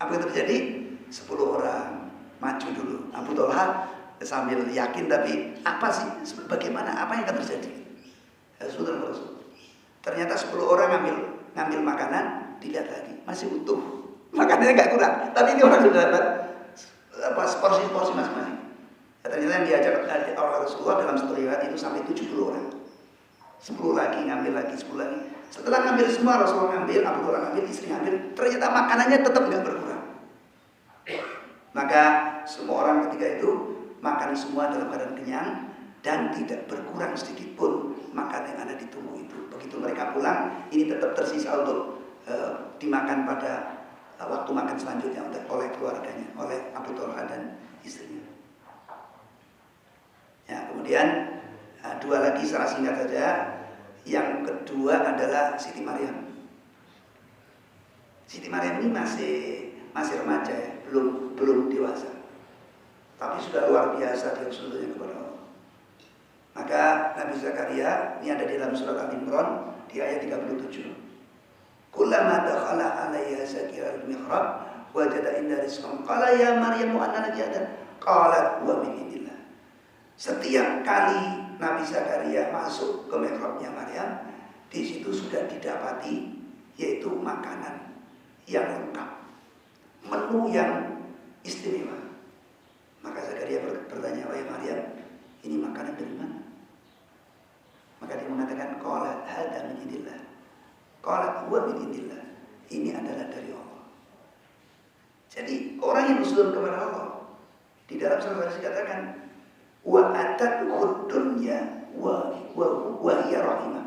Apa yang terjadi? 10 orang maju dulu. Abu Talha sambil yakin, tapi apa sih? Bagaimana? Apa yang akan terjadi? Rasul. Ternyata 10 orang ngambil makanan, dilihat lagi masih utuh. Makanannya nggak kurang. Tapi ini orang sudah dapat porsi masing-masing. Ternyata yang diajak oleh Rasulullah dalam satu riwayat itu sampai 70 orang. 10 lagi, ngambil lagi, 10 lagi. Setelah ngambil semua, Rasulullah ngambil, Abu Talha ngambil, istri ngambil, ternyata makanannya tetap nggak berkurang. Maka semua orang ketika itu makan semua dalam keadaan kenyang dan tidak berkurang sedikit pun makan yang ada di tubuh itu. Begitu mereka pulang, ini tetap tersisa untuk dimakan pada waktu makan selanjutnya oleh keluarganya, oleh Abu Talha dan istrinya. Ya, kemudian 2 lagi secara singkat saja. Yang kedua adalah Siti Maryam. Siti Maryam ini masih remaja ya, belum dewasa. Tapi sudah luar biasa dia husnudzonnya kepada Allah. Maka Nabi Zakaria ini ada di dalam surat Al-Imran di ayat 37. Kullama dakhala 'alayya Zakaria al-mihrab wajada inda rizqan qala ya Maryam anna laki hadan qalat wa min indillah. Setiap kali Nabi Zakaria masuk ke mihrabnya Maryam, di situ sudah didapati yaitu makanan yang lengkap, menu yang istimewa. Maka Zakaria bertanya, wahai Maryam, ini makanan dari mana? Maka dia mengatakan, qalat hadza min indillah. Qalat huwa min indillah. Ini adalah dari Allah. Jadi orang yang husnuzon kepada Allah, di dalam surah Al-Baqarah dikatakan, wa atat dunya wa hiya rahimah.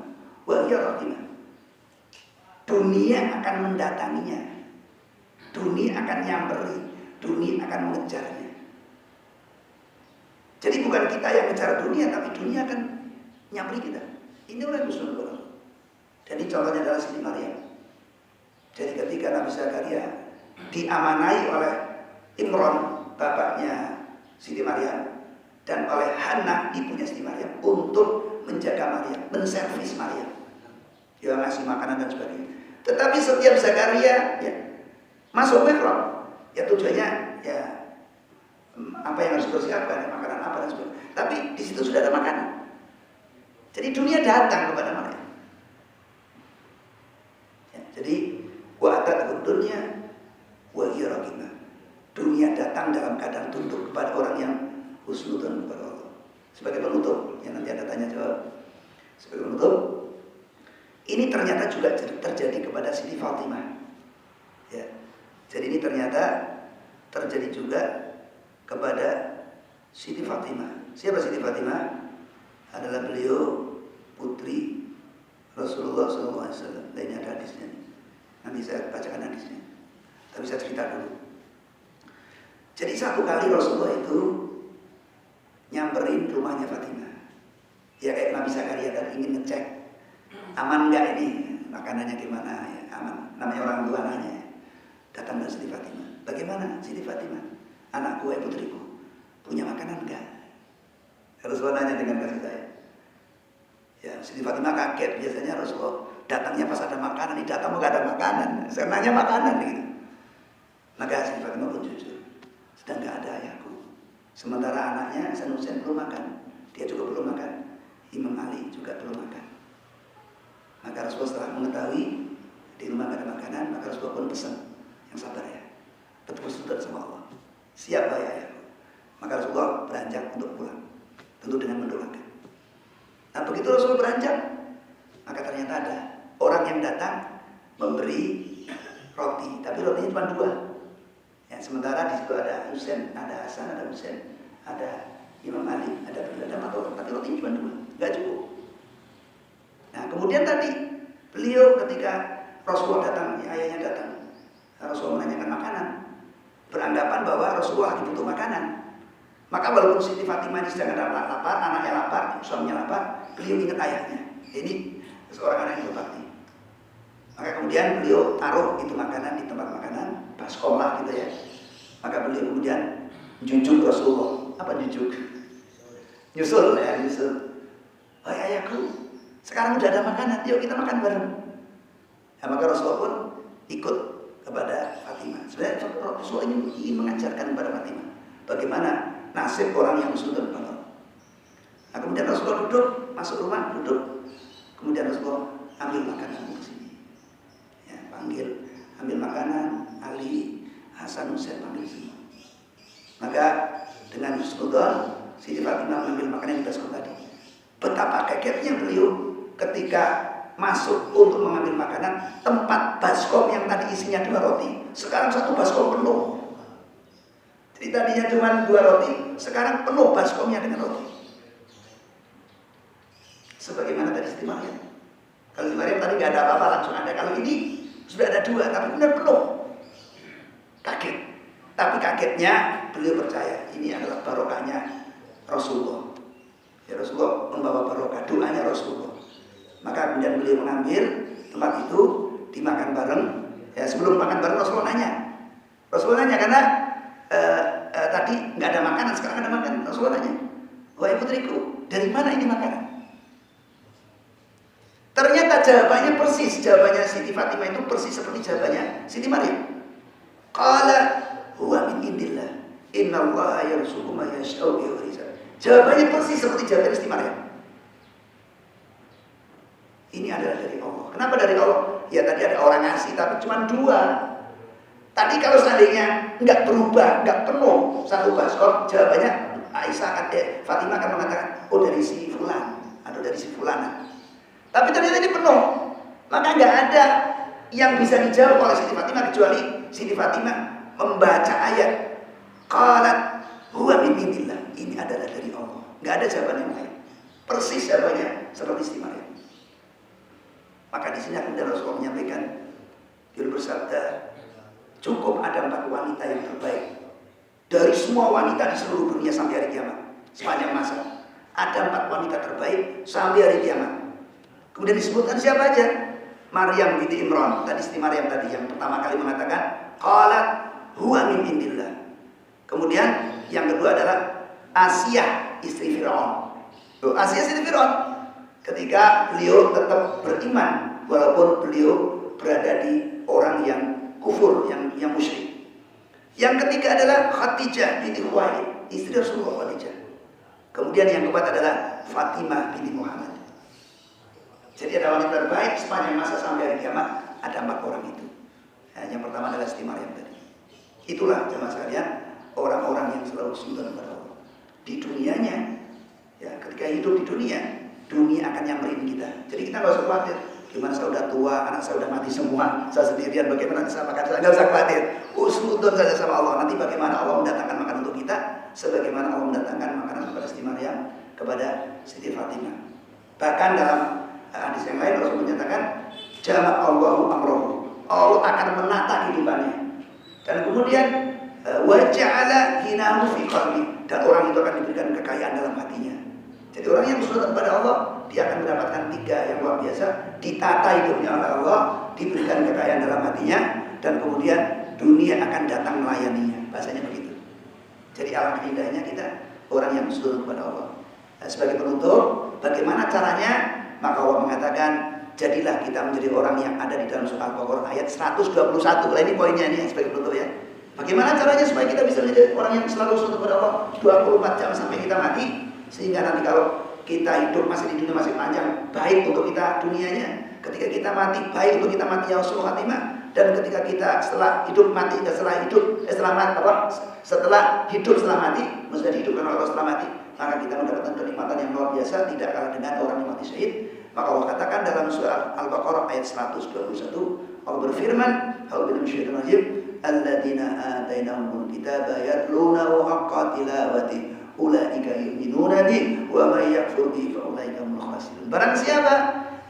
Wa hiya rahimah. dunia akan mendatanginya, dunia akan nyamperi, dunia akan mengejarnya. Jadi bukan kita yang mengejar dunia, tapi dunia akan nyamperi kita. Ini oleh Rasulullah. Jadi contohnya adalah Siti Maryam. Jadi ketika Nabi Zakaria diamanai oleh Imron, bapaknya Siti Maryam, dan oleh Hannah, ibunya Siti Maryam, untuk menjaga Maryam, menservis Maryam, dia ngasih makanan dan sebagainya. Tetapi setiap Zakaria ya, masuk mihrab, ya tujuannya ya apa yang harus dipersiapkan, makanan apa dan sebagainya. Tapi di situ sudah ada makanan. Jadi dunia datang kepada Maryam. Ya, jadi wa'atat dunya wa hiya raqibah. Dunia datang dalam keadaan tunduk kepada orang yang husnudzon kepada Allah. Sebagai penutup, yang nanti ada tanya jawab. Sebagai penutup, ini ternyata juga terjadi kepada Siti Fatimah. Ya. Jadi ini ternyata terjadi juga kepada Siti Fatimah. Siapa Siti Fatimah? Adalah beliau putri Rasulullah SAW. Nah, ini ada hadisnya. Nanti saya bacakan hadisnya. Tapi saya cerita dulu. Jadi satu kali Rasulullah itu nyamperin rumahnya Fatimah. Ya kayak Nabi Zakaria tadi ingin ngecek aman nggak ini makanannya gimana ya, aman. Namanya orang tua nanya. Datang ke Siti Fatimah. Bagaimana Siti Fatimah? Anakku, putriku, punya makanan nggak? Rasulullah nanya dengan kasih sayang. Ya, Siti Fatimah kaget. Biasanya Rasulullah datangnya pas ada makanan, ini datang nggak ada makanan. Saya nanya makanan gitu. Maka Siti Fatimah pun jujur, sedang nggak ada ayahku. Sementara anaknya Hasan Husain belum makan, dia juga belum makan. Imam Ali juga belum makan. Maka Rasulullah setelah mengetahui di rumah nggak ada makanan, maka Rasulullah pun pesan, yang sabar ya, betul-betul sama Allah. Siapa ya ayahku? Maka Rasulullah beranjak untuk pulang, tentu dengan mendoakan. Nah begitu Rasulullah beranjak, maka ternyata ada orang yang datang memberi roti, tapi rotinya cuma 2. Ya, sementara di situ ada Husain, ada Hasan, ada Husain, ada Imam Ali, ada 4 orang, tapi rotinya cuma 2, nggak cukup. Nah kemudian tadi beliau ketika Rasulullah datang, ayahnya datang, Rasulullah menanyakan makanan, beranggapan bahwa Rasulullah lagi butuh makanan. Maka walaupun Siti Fatimah sedang ada lapar, anaknya lapar, suaminya lapar, beliau ingat ayahnya. Ini seorang anak yang berbakti. Maka kemudian beliau taruh itu makanan di tempat makanan, baskomah gitu ya. Maka beliau kemudian jujuk Rasulullah. Apa jujuk? Nyusul ya, nyusul. Oh ayahku, sekarang udah ada makanan, yuk kita makan bareng. Nah, maka Rasulullah pun ikut kepada Fatimah. Sebenarnya Rasulullah ingin mengajarkan kepada Fatimah bagaimana nasib orang yang husnudzon kepada Allah. Nah kemudian Rasulullah duduk, masuk rumah, duduk. Kemudian Rasulullah ambil makanan ke sini. Ya, panggil, ambil makanan, Ali, Hasan, Husain panggil semua. Maka dengan husnudzon, Siti Fatimah mengambil makanan yang baskom tadi. Betapa kagetnya beliau ketika masuk untuk mengambil makanan, tempat baskom yang tadi isinya 2 roti, sekarang 1 baskom penuh. Jadi tadinya cuma 2 roti, sekarang penuh baskomnya dengan roti. Sebagaimana tadi Siti Maryam. Kalau Siti Maryam tadi nggak ada apa-apa langsung ada. Kalau ini sudah ada 2, tapi benar penuh. Kaget. Tapi kagetnya beliau percaya ini adalah barokahnya Rasulullah. Ya Rasulullah membawa barokah, doanya Rasulullah. Maka kemudian beliau mengambil tempat itu dimakan bareng. Ya sebelum makan bareng Rasulullah nanya. Rasulullah nanya karena tadi nggak ada makanan, sekarang ada makanan. Rasulullah nanya, wahai putriku, dari mana ini makanan? Ternyata jawabannya persis, jawabannya Siti Fatimah itu persis seperti jawabannya Siti Maryam. Qala huwa min indillah, innallaha yarzuqu man yasha'u bighairi hisab. Jawabannya persis seperti jawaban Siti Maryam. Ini adalah dari Allah. Kenapa dari Allah? Ya tadi ada orang ngasih, tapi cuma 2. Tadi kalau seandainya nggak berubah, nggak penuh 1 baskom, jawabannya Fatimah akan mengatakan, oh dari si fulan atau dari si fulana. Tapi ternyata ini penuh, maka nggak ada yang bisa dijawab oleh Siti Fatimah kecuali Siti Fatimah membaca ayat qalat huwa min indillah. Ini adalah dari Allah. Nggak ada jawaban yang lain. Persis jawabannya seperti Siti Maryam. Maka di sini kemudian Rasulullah menyampaikan Beliau bersabda, cukup ada 4 wanita yang terbaik dari semua wanita di seluruh dunia sampai hari kiamat. Sepanjang masa ada 4 wanita terbaik sampai hari kiamat. Kemudian disebutkan siapa aja? Maryam binti Imran, tadi Siti Maryam tadi yang pertama kali mengatakan qalat huwa min indillah. Kemudian yang kedua adalah Asia istri Firaun. Asia istri Firaun, ketika beliau tetap beriman walaupun beliau berada di orang yang kufur, yang musyrik. Yang ketiga adalah Khadijah binti Khuwailid, istri Rasulullah Khadijah. Kemudian yang keempat adalah Fatimah binti Muhammad. Jadi ada wanita terbaik sepanjang masa sampai hari kiamat, ada 4 orang itu. Nah, yang pertama adalah Siti Maryam tadi. Itulah jemaah sekalian, orang-orang yang selalu sungguh kepada Allah. Di dunianya, ya ketika hidup di dunia, dunia akan nyamperin kita. Jadi kita nggak usah khawatir. Gimana saya udah tua, anak saya udah mati semua, saya sendirian, bagaimana saya makan? Saya nggak usah khawatir. Usnudon saja sama Allah. Nanti bagaimana Allah mendatangkan makanan untuk kita, sebagaimana Allah mendatangkan makanan kepada Siti Maryam, kepada Siti Fatimah. Bahkan dalam hadis yang lain Rasul menyatakan, jama Allahu amrohu. Allah akan menata kehidupannya. Dan kemudian waja'ala hinahu fi qalbi, dan orang itu akan diberikan kekayaan dalam hatinya. Jadi orang yang bersyukur kepada Allah, dia akan mendapatkan 3 yang luar biasa. Ditata hidupnya oleh Allah, diberikan kekayaan dalam hatinya, dan kemudian dunia akan datang melayaninya. Bahasanya begitu. Jadi alangkah indahnya kita orang yang bersyukur kepada Allah. Nah, sebagai penutup, bagaimana caranya? Maka Allah mengatakan, jadilah kita menjadi orang yang ada di dalam surah Al-Baqarah ayat 121. Nah, ini poinnya nih sebagai penutup ya. Bagaimana caranya supaya kita bisa menjadi orang yang selalu bersyukur kepada Allah 24 jam sampai kita mati? Sehingga nanti kalau kita hidup masih di dunia masih panjang, baik untuk kita dunianya. Ketika kita mati, baik untuk kita mati yang husnul khatimah. Dan ketika kita setelah hidup mati, setelah hidup setelah mati, maksudnya dihidupkan oleh Allah setelah mati, maka kita mendapatkan kenikmatan yang luar biasa, tidak kalah dengan orang yang mati syahid. Maka Allah katakan dalam surah Al-Baqarah ayat 121, Allah berfirman, a'udzu billahi minasyaitonir rajim, alladzina atainahumul kitaba yatlunahu haqqa tilawati ulaika yu'minuna bihi wa may yakfur bihi fa ulaika humul khasirun. Barang siapa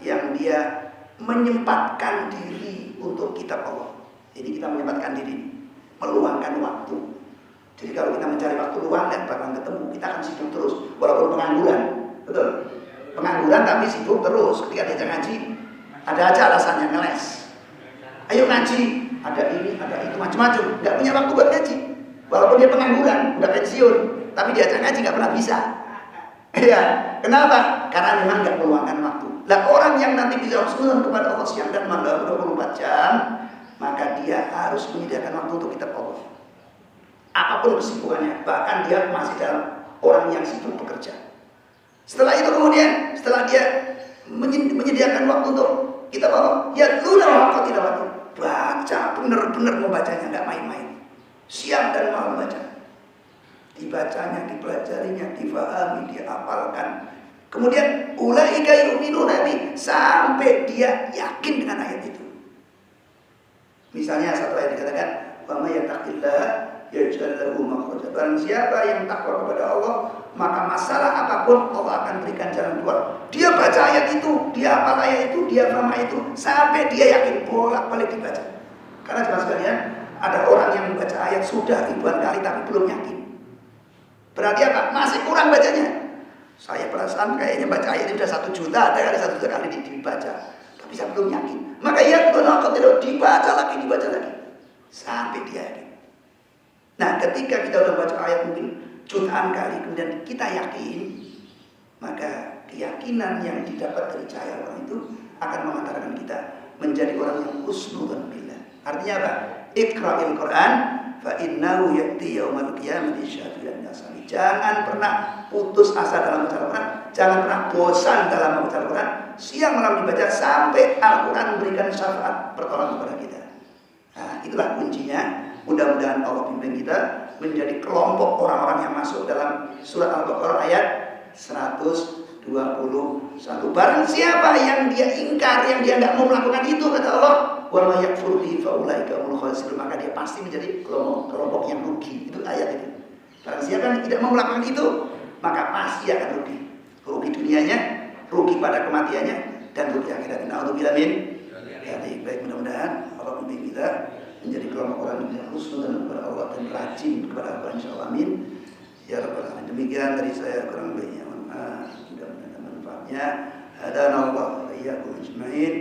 yang dia menyempatkan diri untuk kitab Allah. Jadi kita menyempatkan diri, meluangkan waktu. Jadi kalau kita mencari waktu luang dan bakalan ketemu, kita akan sibuk terus walaupun pengangguran. Betul? Pengangguran tapi sibuk terus. Ketika diajak ngaji, ada aja alasannya ngeles. Ayo ngaji, ada ini, ada itu, macam-macam. Nggak punya waktu buat ngaji. Walaupun dia pengangguran, udah pensiun, tapi diajak ngaji nggak pernah bisa. Iya, kenapa? Karena memang nggak meluangkan waktu. Lah orang yang nanti bisa bersyukur kepada Allah siang dan malam 24 jam, maka dia harus menyediakan waktu untuk kitab Allah. Apapun kesibukannya, bahkan dia masih dalam orang yang sibuk bekerja. Setelah itu kemudian, setelah dia menyediakan waktu untuk kitab Allah, ya lunar waktu tidak waktu. Baca, benar-benar membacanya, nggak main-main. Siang dan malam baca. Dibacanya, dipelajarinya, difahami, dihafalkan. Kemudian ulaika yu'minuna bihi, sampai dia yakin dengan ayat itu. Misalnya satu ayat dikatakan, wa may yattaqillaha yaj'al lahu makhraja. Barang siapa yang takwa kepada Allah, maka masalah apapun Allah akan berikan jalan keluar. Dia baca ayat itu, dia hafal ayat itu, dia paham ayat itu, sampai dia yakin, bolak-balik dibaca. Karena jelas sekalian, ada orang yang membaca ayat sudah ribuan kali tapi belum yakin. Berarti apa? Masih kurang bacanya. Saya perasaan kayaknya baca ayat ini sudah 1 juta, ada kali 1 juta kali dibaca, tapi saya belum yakin. Maka ya kalau dibaca lagi, sampai dia yakin. Nah, ketika kita sudah baca ayat mungkin jutaan kali, kemudian kita yakin, maka keyakinan yang didapat dari cahaya orang itu akan mengantarkan kita menjadi orang yang husnudzon billah. Artinya apa? Iqra'il Quran fa innahu ya'ti yaumal qiyamati syafi'an nasami. Jangan pernah putus asa dalam membaca Al-Quran, jangan pernah bosan dalam membaca Al-Quran. Siang malam dibaca sampai Al-Quran memberikan syafaat pertolongan kepada kita. Nah, itulah kuncinya. Mudah-mudahan Allah pimpin kita menjadi kelompok orang-orang yang masuk dalam surat Al-Baqarah ayat 121. Barang siapa yang dia ingkar, yang dia tidak mau melakukan itu, kata Allah, wa may yakfur bihi fa ulaika humul khasirun, maka dia pasti menjadi kelompok yang rugi. Itu ayat itu. Barang siapa yang tidak mau melakukan itu, maka pasti akan rugi. Rugi dunianya, rugi pada kematiannya, dan rugi akhiratnya. Alhamdulillah, amin. Ya, baik, mudah-mudahan Allah membimbing kita menjadi kelompok orang yang husnudzan kepada Allah dan rajin kepada Allah, insyaallah, amin ya rabbal alamin. Demikian dari saya, kurang lebihnya mohon maaf, mudah-mudahan ada manfaatnya. Hadanallahu wa iyyakum ajmain.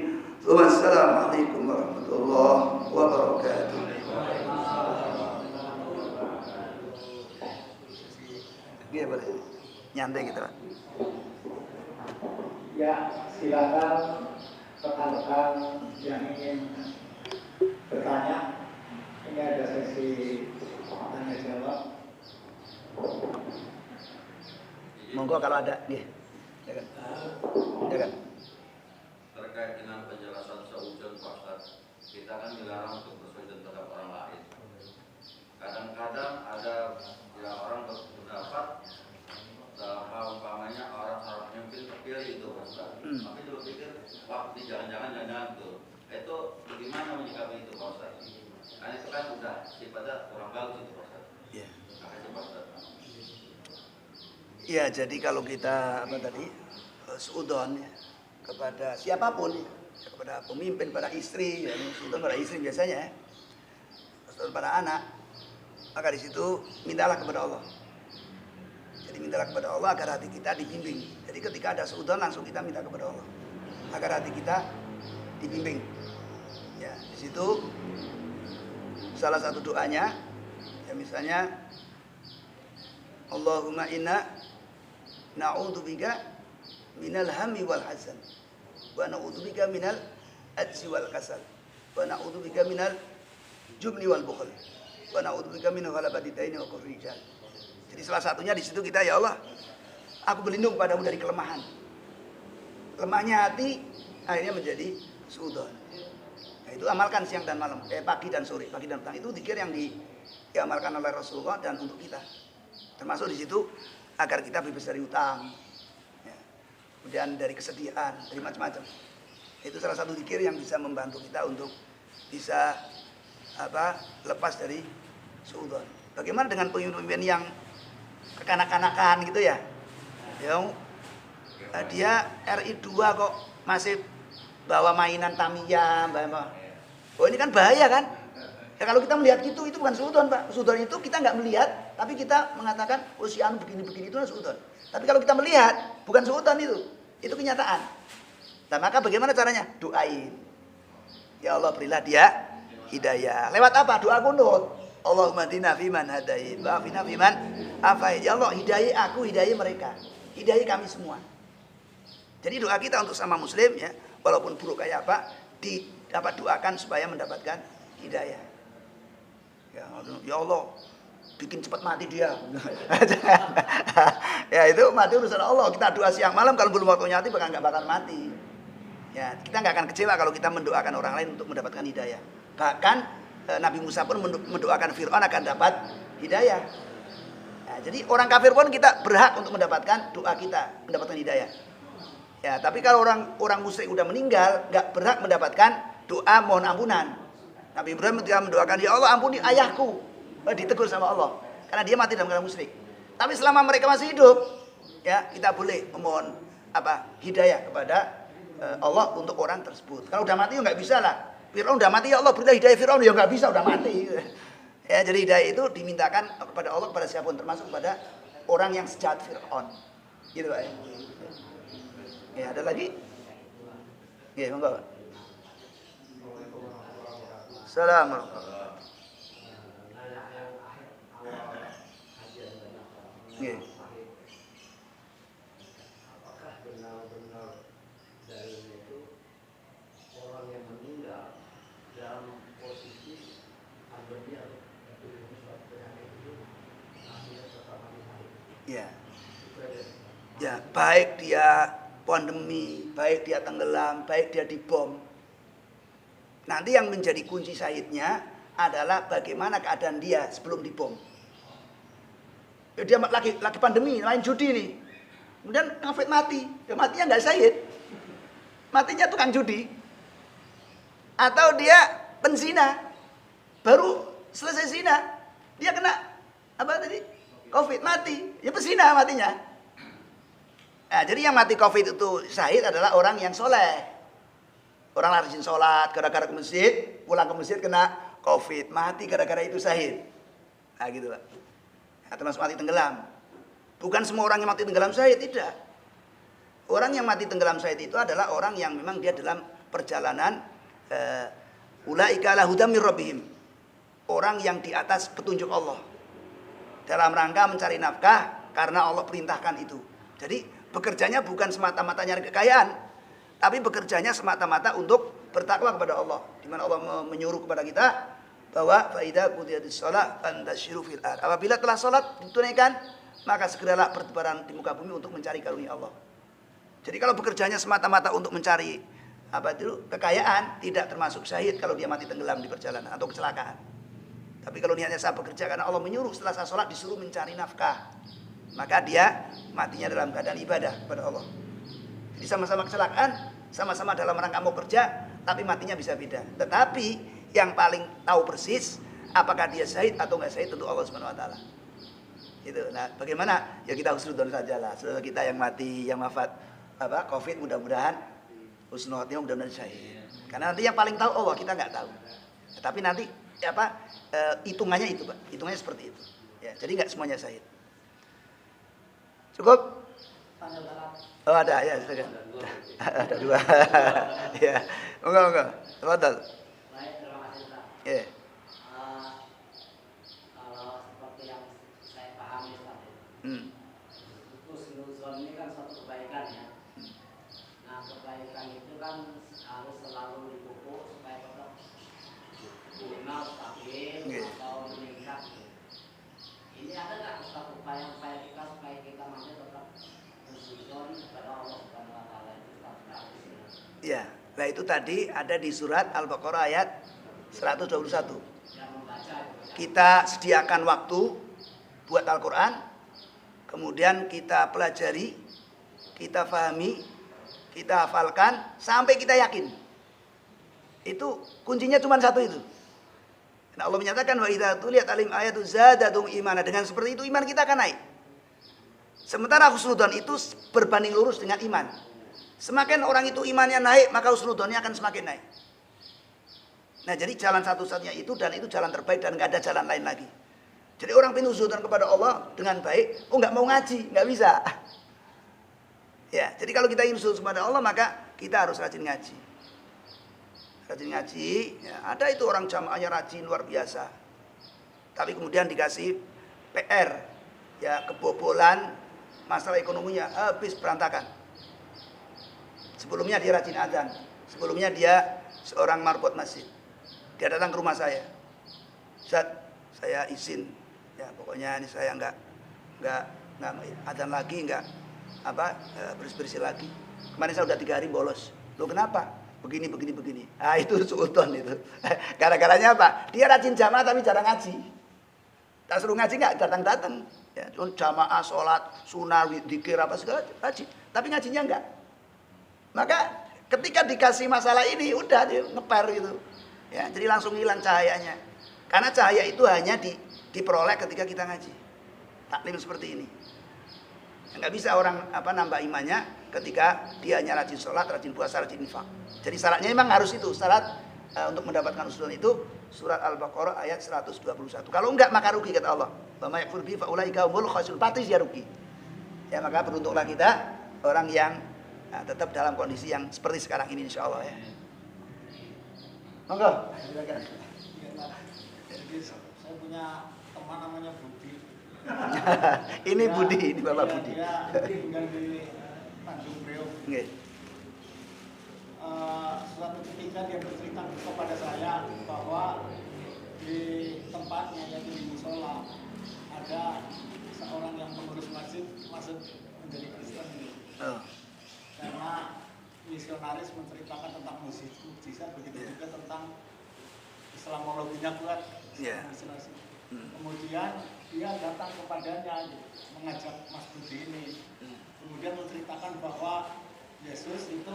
Wassalamualaikum warahmatullahi wabarakatuh. Iya boleh, nyantai gitu Pak. Ya, silakan rekan-rekan yang ingin bertanya. Ini ada sesi tanya jawab. Monggo kalau ada, ya. Ya kan? Ya kan? Terkait dengan penjelasan seujun Pak Ustaz, kita kan dilarang untuk bersujud terhadap orang lain. Kadang-kadang ada ya orang berpendapat bahwa umpamanya orang mungkin terpilih itu Pak Ustaz. Tapi dulu pikir, wah ini jangan-jangan tuh. Itu bagaimana menyikapi itu Pak Ustaz? Karena itu kan udah sifatnya kurang bagus itu Pak Ustaz. Iya. Makasih Pak Ustaz. Iya, jadi kalau kita apa tadi suudon ya, kepada siapapun ya, kepada pemimpin, pada istri, ya, suudon pada istri biasanya ya, suudon pada anak, maka di situ mintalah kepada Allah. Jadi mintalah kepada Allah agar hati kita dibimbing. Jadi ketika ada suudon langsung kita minta kepada Allah agar hati kita dibimbing. Ya, di situ salah satu doanya ya misalnya Allahumma inna na'udzubika minal hammi wal hazan wa na'udzubika minal ajzi wal kasal wa na'udzubika minal jubni wal bukhl wa na'udzubika min ghalabati daini wa qurri rijal. Jadi salah satunya di situ kita, ya Allah, aku berlindung padamu dari kelemahan. Lemahnya hati akhirnya menjadi suudon. Nah, itu amalkan siang dan malam, pagi dan sore, pagi dan petang. Itu zikir yang diamalkan oleh Rasulullah dan untuk kita. Termasuk di situ agar kita bebas dari utang, ya. Kemudian dari kesedihan, dari macam-macam. Itu salah satu zikir yang bisa membantu kita untuk bisa lepas dari suudon. Bagaimana dengan pemimpin yang kekanak-kanakan gitu ya? Yang dia RI 2 kok masih bawa mainan Tamiya, oh ini kan bahaya kan? Ya kalau kita melihat itu bukan suudon Pak. Suudon itu kita nggak melihat, tapi kita mengatakan oh si anu begini-begini itu suudon. Tapi kalau kita melihat, bukan suudon itu kenyataan. Nah maka bagaimana caranya? Doain. Ya Allah berilah dia hidayah. Lewat apa? Doa kunut. Allahumma hdina fiman hadait wa afina fiman afait. Ya Allah hidayah aku, hidayah mereka. Hidayah kami semua. Jadi doa kita untuk sama muslim ya, walaupun buruk kayak apa, dapat doakan supaya mendapatkan hidayah. Ya Allah, bikin cepat mati dia. Ya itu mati urusan Allah. Kita doa siang malam kalau belum waktunya mati nggak bakal mati. Ya kita nggak akan kecewa kalau kita mendoakan orang lain untuk mendapatkan hidayah. Bahkan Nabi Musa pun mendoakan Fir'aun akan dapat hidayah. Nah, jadi orang kafir pun kita berhak untuk mendapatkan doa kita, mendapatkan hidayah. Ya, tapi kalau orang musyrik udah meninggal, nggak berhak mendapatkan doa mohon ampunan. Nabi Ibrahim ketika mendoakan, ya Allah ampuni ayahku, ditegur sama Allah, karena dia mati dalam keadaan musyrik. Tapi selama mereka masih hidup, ya kita boleh memohon hidayah kepada Allah untuk orang tersebut. Kalau udah mati ya nggak bisa lah. Fir'aun udah mati, ya Allah berilah hidayah Fir'aun, ya nggak bisa, udah mati. Ya, jadi hidayah itu dimintakan kepada Allah, kepada siapapun, termasuk kepada orang yang sejahat Fir'aun. Gitu Pak ya. Ya, ada lagi? Ya, monggo. Assalamualaikum. Ya. Apakah benar-benar dari itu orang yang meninggal dalam posisi pandemi atau suatu penyakit itu akhirnya tetap mati? Ya. Ya, baik dia pandemi, baik dia tenggelam, baik dia dibom. Nanti yang menjadi kunci syahidnya adalah bagaimana keadaan dia sebelum dibom. Ya, dia lagi pandemi, lain judi nih. Kemudian COVID mati, dia matinya nggak syahid. Matinya tukang judi. Atau dia penzina, baru selesai zina, dia kena COVID mati, ya penzina matinya. Nah, jadi yang mati COVID itu syahid adalah orang yang soleh. Orang rajin sholat, gara-gara ke masjid, pulang ke masjid kena COVID, mati gara-gara itu syahid. Nah gitu Pak. Nah, termasuk mati tenggelam. Bukan semua orang yang mati tenggelam syahid, tidak. Orang yang mati tenggelam syahid itu adalah orang yang memang dia dalam perjalanan ulaika ala hudam mir rabbihim. Orang yang di atas petunjuk Allah. Dalam rangka mencari nafkah karena Allah perintahkan itu. Jadi bekerjanya bukan semata-mata nyari kekayaan, tapi bekerjanya semata-mata untuk bertakwa kepada Allah. Di mana Allah menyuruh kepada kita bahwa faida qudiyatis shalah fantashiru fil ard. Apabila telah salat ditunaikan, maka segeralah bertebaran di muka bumi untuk mencari karunia Allah. Jadi kalau bekerjanya semata-mata untuk mencari kekayaan, tidak termasuk syahid kalau dia mati tenggelam di perjalanan atau kecelakaan. Tapi kalau niatnya saya bekerja karena Allah menyuruh, setelah saya salat disuruh mencari nafkah, maka dia matinya dalam keadaan ibadah kepada Allah. Jadi sama-sama kecelakaan, sama-sama dalam rangka mau kerja, tapi matinya bisa beda. Tetapi yang paling tahu persis apakah dia syahid atau enggak syahid tentu Allah Subhanahu wa taala. Gitu. Nah, bagaimana? Ya kita husnudzon sajalah. Saudara kita yang mati, yang wafat Covid, mudah-mudahan husnul khotimah, mudah-mudahan syahid. Karena nanti yang paling tahu Allah, kita enggak tahu. Tapi nanti hitungannya itu, Pak. Hitungannya seperti itu. Ya, jadi enggak semuanya syahid. Cukup? Oh ada ya, ada dua. Ya, enggak. Tafadhol. Baik, terima kasih Ustaz. Ya. Kalau seperti yang saya pahami Ustaz, husnuzon ini kan suatu kebaikan ya. Nah, kebaikan itu kan harus selalu dipupuk supaya tetap minimal stabil atau meningkat. Ini ada nggak Ustaz upaya kita supaya kita masih tetap kepada Allah Subhanahu wa taala itu ya, nah itu tadi ada di surat Al-Baqarah ayat 121. Kita sediakan waktu buat Al-Quran, kemudian kita pelajari, kita fahami, kita hafalkan sampai kita yakin. Itu kuncinya cuma satu itu. Nah, Allah menyatakan wa idza tuliyat alim ayatu zadatum imana. Dengan seperti itu iman kita akan naik. Sementara husnudzon itu berbanding lurus dengan iman. Semakin orang itu imannya naik, maka husnudzonnya akan semakin naik. Nah, jadi jalan satu-satunya itu, dan itu jalan terbaik dan nggak ada jalan lain lagi. Jadi orang pengen husnudzon kepada Allah dengan baik, nggak mau ngaji, nggak bisa. Ya, jadi kalau kita ingin husnudzon kepada Allah, maka kita harus rajin ngaji. Rajin ngaji, ya, ada itu orang jamaahnya rajin luar biasa. Tapi kemudian dikasih PR, ya kebobolan, masalah ekonominya habis berantakan. Sebelumnya dia rajin azan, sebelumnya dia seorang marbot masjid. Dia datang ke rumah saya, Ustaz, saya izin, ya pokoknya ini saya nggak azan lagi, nggak bersih lagi. Kemarin saya udah 3 hari bolos. Loh kenapa? Begini. Ah itu suudzon itu. Gara-garanya apa? Dia rajin jamaah tapi jarang ngaji. Tak suruh ngaji nggak datang. Ya, jamaah, sholat, sunnah, dzikir apa segala rajin. Tapi ngajinya enggak. Maka ketika dikasih masalah ini udah dia ngeper gitu. Ya, jadi langsung hilang cahayanya. Karena cahaya itu hanya diperoleh ketika kita ngaji. Taklim seperti ini. Enggak bisa orang nambah imannya ketika dia hanya rajin sholat, rajin puasa, rajin infak. Jadi syaratnya memang harus itu. Syarat untuk mendapatkan husnul itu surat Al-Baqarah ayat 121. Kalau enggak maka rugi kata Allah. Wa may yakfur bi fa ulaika humul khasirun. Pasti dia rugi. Ya, maka beruntunglah kita orang yang tetap dalam kondisi yang seperti sekarang ini insyaallah ya. Monggo, silakan. Jadi saya punya teman namanya Budi. Ini Budi, ini Bapak Budi. Dia tinggal di Tanjung Priok. Nggih. Suatu ketika dia bercerita kepada saya bahwa di tempatnya yaitu di musola ada seorang yang pengurus masjid masuk menjadi Kristen. Karena misionaris menceritakan tentang mukjizat, begitu juga tentang Islamologinya kuat. Kemudian dia datang kepadanya mengajak Mas Budi ini, kemudian menceritakan bahwa Yesus itu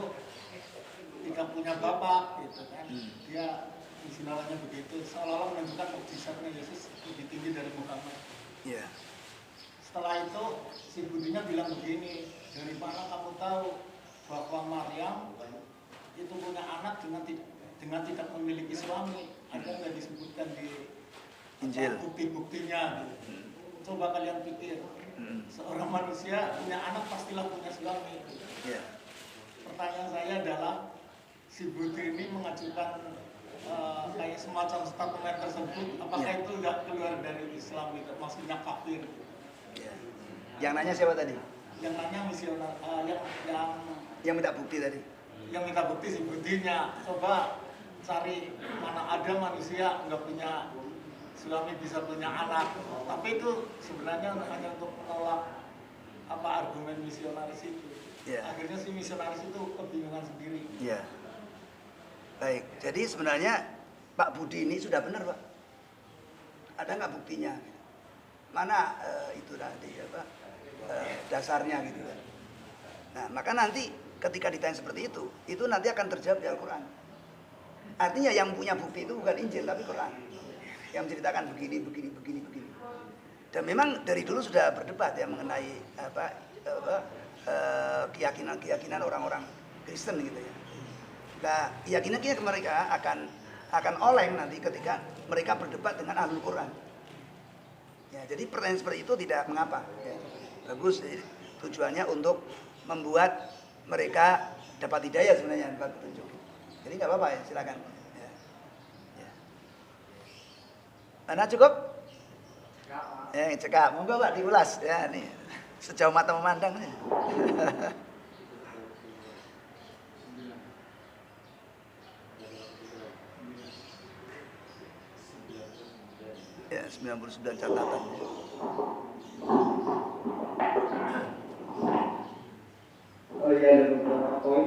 tidak punya bapak, gitu kan? Dia istilahnya begitu, seolah-olah menunjukkan mukjizatnya Yesus lebih tinggi dari Muhammad. Setelah itu si Budinya bilang begini, dari mana kamu tahu bahwa Maryam itu punya anak dengan tidak memiliki suami, ada nggak disebutkan di Injil. bukti-buktinya gitu. Coba kalian pikir, seorang manusia punya anak pastilah punya suami. Ya. Pertanyaan saya adalah, si Budi ini mengajukan kayak semacam statement tersebut, apakah itu nggak keluar dari Islam gitu, maksudnya kafir? Ya. Yang nanya siapa tadi? Yang nanya misioner, Yang minta bukti tadi. yang minta bukti si Budinya. Coba cari mana ada manusia nggak punya suami bisa punya anak, tapi itu sebenarnya hanya untuk menolak apa argumen misionaris itu. Ya. Akhirnya si misionaris itu kebingungan sendiri. Ya. Baik, jadi sebenarnya Pak Budi ini sudah benar, Pak. Ada nggak buktinya? Mana itu nanti apa dasarnya gitu kan? Nah, maka nanti ketika ditanya seperti itu nanti akan terjawab di Al-Quran. Artinya yang punya bukti itu bukan Injil tapi Quran, yang menceritakan begini. Dan memang dari dulu sudah berdebat ya mengenai keyakinan orang-orang Kristen gitu ya. Nah, keyakinan mereka akan oleng nanti ketika mereka berdebat dengan Ahlul Quran. Ya, jadi pertanyaan seperti itu tidak mengapa. Ya. Bagus, jadi tujuannya untuk membuat mereka dapat hidayah sebenarnya, dapat petunjuk. Jadi nggak apa-apa ya, silakan. Ya. Ya. Mana cukup? Cekap, monggo Pak diulas ya nih sejauh mata memandang nih. Ya, 99 catatan. Oh iya, ada beberapa poin.